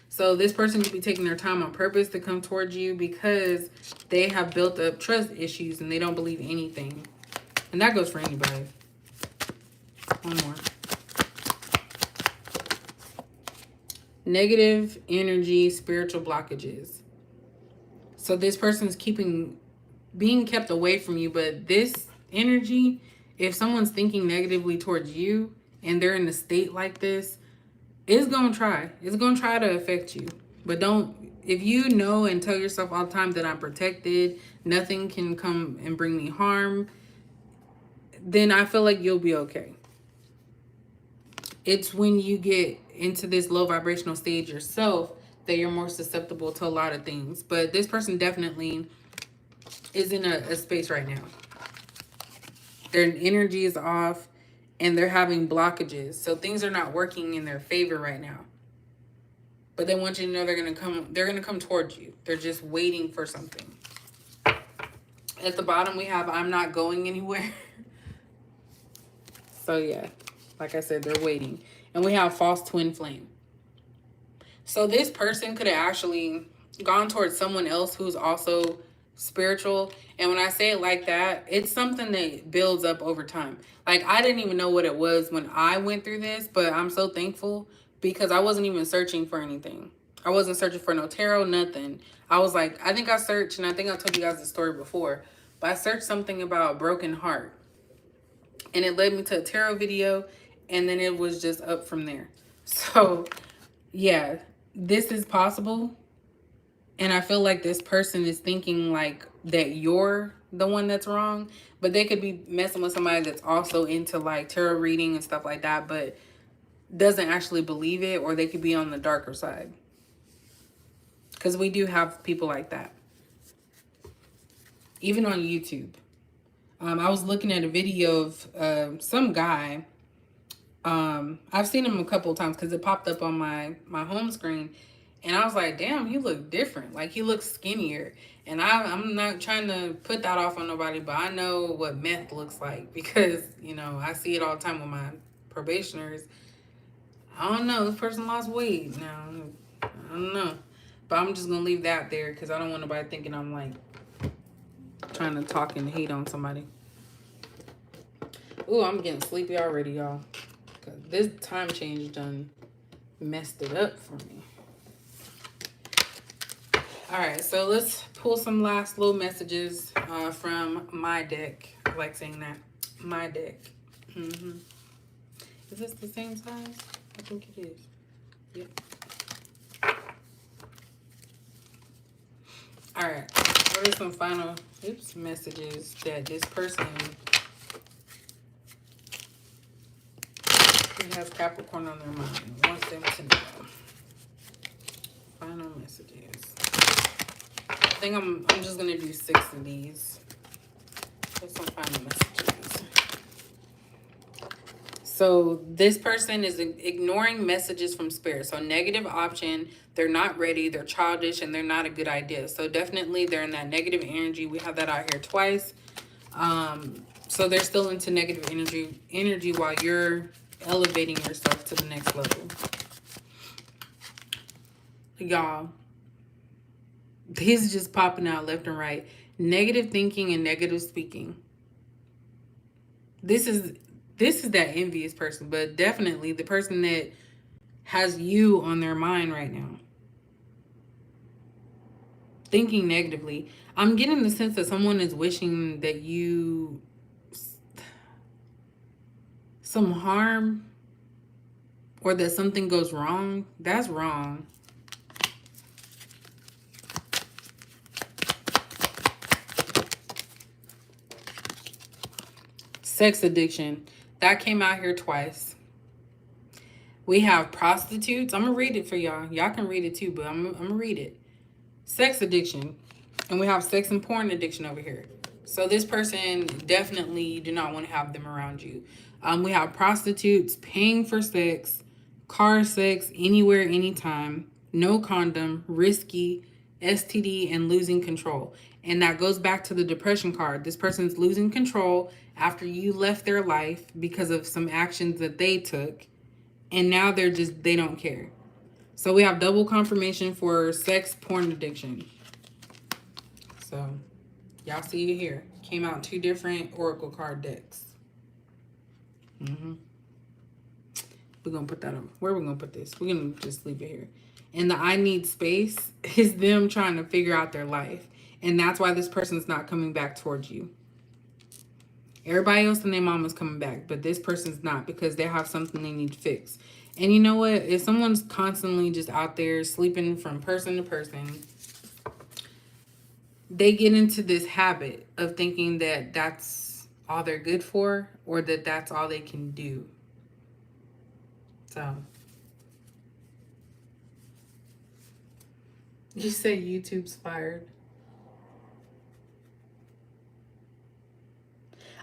So this person could be taking their time on purpose to come towards you because they have built up trust issues and they don't believe anything. And that goes for anybody. One more. Negative energy, spiritual blockages. So this person's being kept away from you, but this energy, if someone's thinking negatively towards you and they're in a state like this, it's going to try. It's going to try to affect you. But if you know and tell yourself all the time that I'm protected, nothing can come and bring me harm, then I feel like you'll be okay. It's when you get into this low vibrational stage yourself that you're more susceptible to a lot of things. But this person definitely is in a space right now. Their energy is off and they're having blockages. So things are not working in their favor right now. But they want you to know they're gonna come towards you. They're just waiting for something. At the bottom we have I'm not going anywhere. So yeah, like I said, they're waiting. And we have false twin flame. So this person could have actually gone towards someone else who's also spiritual. And when I say it like that, it's something that builds up over time. Like, I didn't even know what it was when I went through this, but I'm so thankful because I wasn't even searching for anything. I wasn't searching for no tarot, nothing. I was like, I think I searched, and I think I told you guys the story before, but I searched something about broken heart. And it led me to a tarot video, and then it was just up from there. So, yeah, this is possible. And I feel like this person is thinking like that you're the one that's wrong. But they could be messing with somebody that's also into like tarot reading and stuff like that, but doesn't actually believe it. Or they could be on the darker side. Because we do have people like that. Even on YouTube. I was looking at a video of some guy. I've seen him a couple of times because it popped up on my home screen. And I was like, damn, you look different. Like, he looks skinnier. And I'm not trying to put that off on nobody, but I know what meth looks like because, you know, I see it all the time with my probationers. I don't know. This person lost weight now. I don't know. But I'm just going to leave that there because I don't want nobody thinking I'm, like, trying to talk and hate on somebody. Ooh, I'm getting sleepy already, y'all. Because this time change done messed it up for me. All right, so let's pull some last little messages from my deck. I like saying that. My deck. Is this the same size? I think it is. Yep. All right, what are some final messages that this person who has Capricorn on their mind wants them to know? Final messages. I think I'm just gonna do 6 of these. Just some final messages. So this person is ignoring messages from spirit. So negative option, they're not ready, they're childish, and they're not a good idea. So definitely they're in that negative energy. We have that out here twice. So they're still into negative energy while you're elevating yourself to the next level. Y'all, these are just popping out left and right. Negative thinking and negative speaking. This is that envious person, but definitely the person that has you on their mind right now. Thinking negatively. I'm getting the sense that someone is wishing that you some harm or that something goes wrong. That's wrong. Sex addiction. That came out here twice. We have prostitutes. I'm going to read it for y'all. Y'all can read it too, but I'm going to read it. Sex addiction. And we have sex and porn addiction over here. So this person, definitely you do not want to have them around you. We have prostitutes, paying for sex, car sex, anywhere, anytime, no condom, risky, STD, and losing control. And that goes back to the depression card. This person's losing control after you left their life because of some actions that they took. And now they don't care. So we have double confirmation for sex, porn addiction. So y'all see it here. Came out 2 different oracle card decks. We're going to put that on. Where are we going to put this? We're going to just leave it here. And the I need space is them trying to figure out their life. And that's why this person's not coming back towards you. Everybody else and their mama's coming back, but this person's not because they have something they need to fix. And you know what? If someone's constantly just out there sleeping from person to person, they get into this habit of thinking that that's all they're good for, or that that's all they can do. So you say YouTube's fired.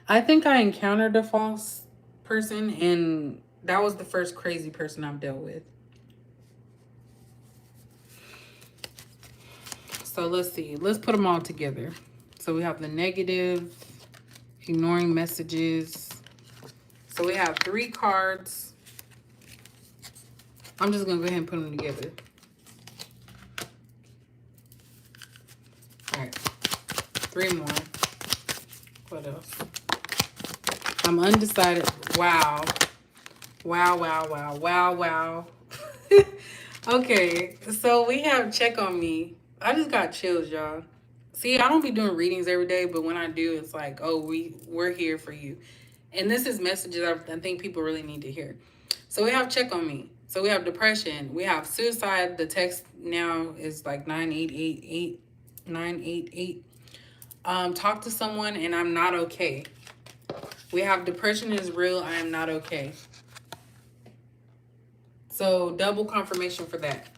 I think I encountered a false person, and that was the first crazy person I've dealt with. So let's see. Let's put them all together. So we have the negative, ignoring messages. So we have 3 cards. I'm just going to go ahead and put them together. All right. 3 more. What else? I'm undecided. Wow. Wow, wow, wow, wow, wow. Okay, so we have check on me. I just got chills, y'all. See, I don't be doing readings every day, but when I do, it's like, oh, we're here for you. And this is messages I think people really need to hear. So we have check on me. So we have depression. We have suicide. The text now is like 9888. Talk to someone and I'm not okay. We have depression is real. I am not okay. So double confirmation for that.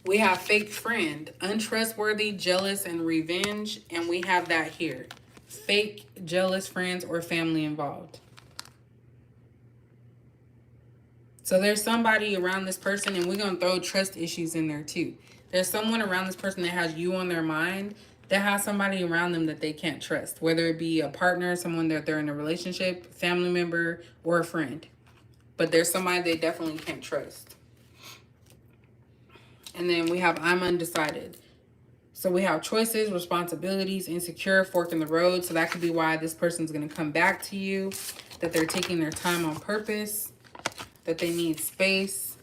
We have fake friend, untrustworthy, jealous, and revenge. And we have that here. Fake, jealous friends or family involved. So there's somebody around this person, and we're going to throw trust issues in there too. There's someone around this person that has you on their mind, that has somebody around them that they can't trust, whether it be a partner, someone that they're in a relationship, family member, or a friend. But there's somebody they definitely can't trust. And then we have I'm undecided. So we have choices, responsibilities, insecure, fork in the road. So that could be why this person's going to come back to you, that they're taking their time on purpose, that they need space.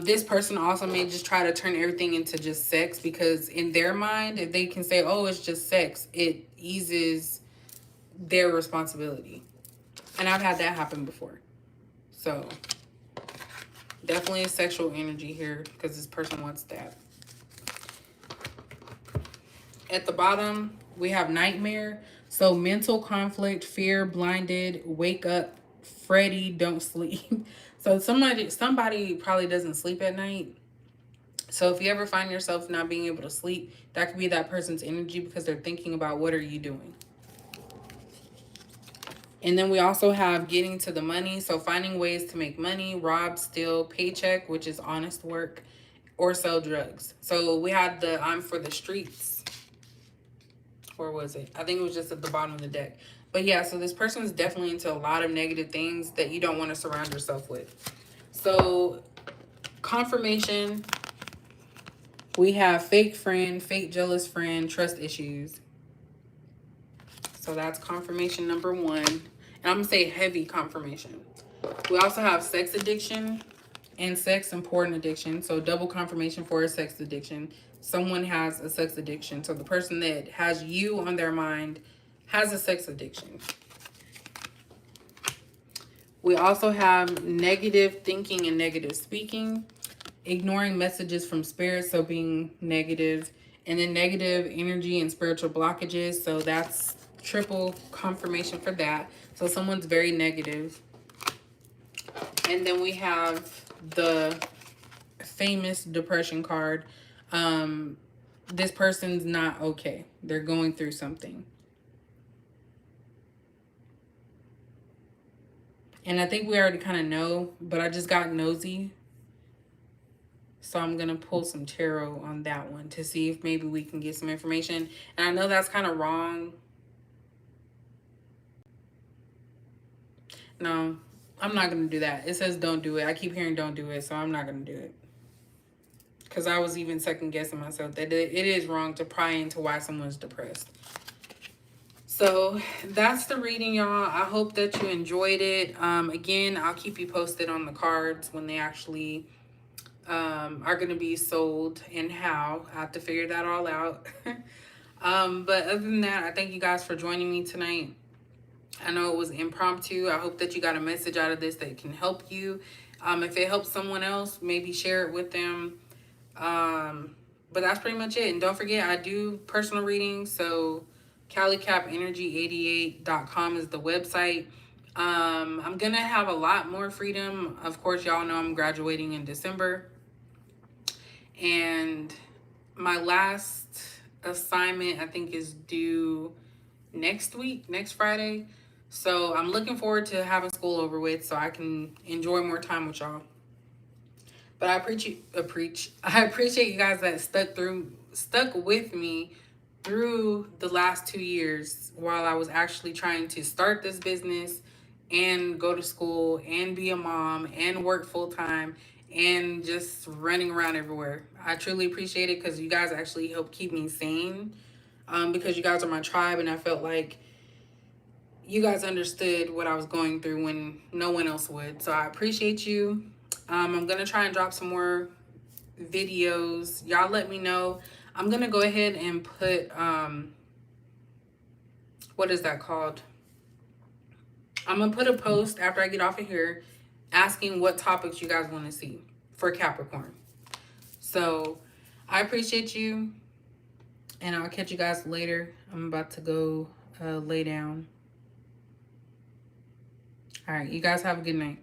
This person also may just try to turn everything into just sex, because in their mind, if they can say, oh, it's just sex, it eases their responsibility. And I've had that happen before. So definitely a sexual energy here, because this person wants that. At the bottom, we have nightmare. So mental conflict, fear, blinded, wake up, Freddy, don't sleep. So somebody probably doesn't sleep at night. So if you ever find yourself not being able to sleep, that could be that person's energy, because they're thinking about what are you doing. And then we also have getting to the money. So finding ways to make money, rob, steal, paycheck, which is honest work, or sell drugs. So we had the I'm for the streets. Or was it? I think it was just at the bottom of the deck. But yeah, so this person is definitely into a lot of negative things that you don't want to surround yourself with. So confirmation, we have fake friend, fake jealous friend, trust issues. So that's confirmation number 1. And I'm going to say heavy confirmation. We also have sex addiction and sex and porn addiction. So double confirmation for a sex addiction. Someone has a sex addiction. So the person that has you on their mind has a sex addiction. We also have negative thinking and negative speaking. Ignoring messages from spirit, so being negative. And then negative energy and spiritual blockages. So that's triple confirmation for that. So someone's very negative. And then we have the famous depression card. This person's not okay. They're going through something. And I think we already kind of know, but I just got nosy. So I'm going to pull some tarot on that one to see if maybe we can get some information. And I know that's kind of wrong. No, I'm not going to do that. It says don't do it. I keep hearing don't do it, so I'm not going to do it. Because I was even second guessing myself that it is wrong to pry into why someone's depressed. So that's the reading, y'all. I hope that you enjoyed it. Again, I'll keep you posted on the cards when they actually are going to be sold and how. I have to figure that all out. But other than that, I thank you guys for joining me tonight. I know it was impromptu. I hope that you got a message out of this that can help you. If it helps someone else, maybe share it with them. But that's pretty much it. And don't forget, I do personal readings, so CaliCapEnergy88.com is the website. I'm gonna have a lot more freedom. Of course, y'all know I'm graduating in December, and my last assignment I think is due next week, next Friday. So I'm looking forward to having school over with so I can enjoy more time with y'all. But I appreciate you guys that stuck with me through the last 2 years while I was actually trying to start this business and go to school and be a mom and work full time and just running around everywhere. I truly appreciate it because you guys actually help keep me sane, because you guys are my tribe, and I felt like you guys understood what I was going through when no one else would. So I appreciate you. I'm going to try and drop some more videos. Y'all let me know. I'm going to go ahead and put, what is that called? I'm going to put a post after I get off of here asking what topics you guys want to see for Capricorn. So I appreciate you, and I'll catch you guys later. I'm about to go lay down. All right, you guys have a good night.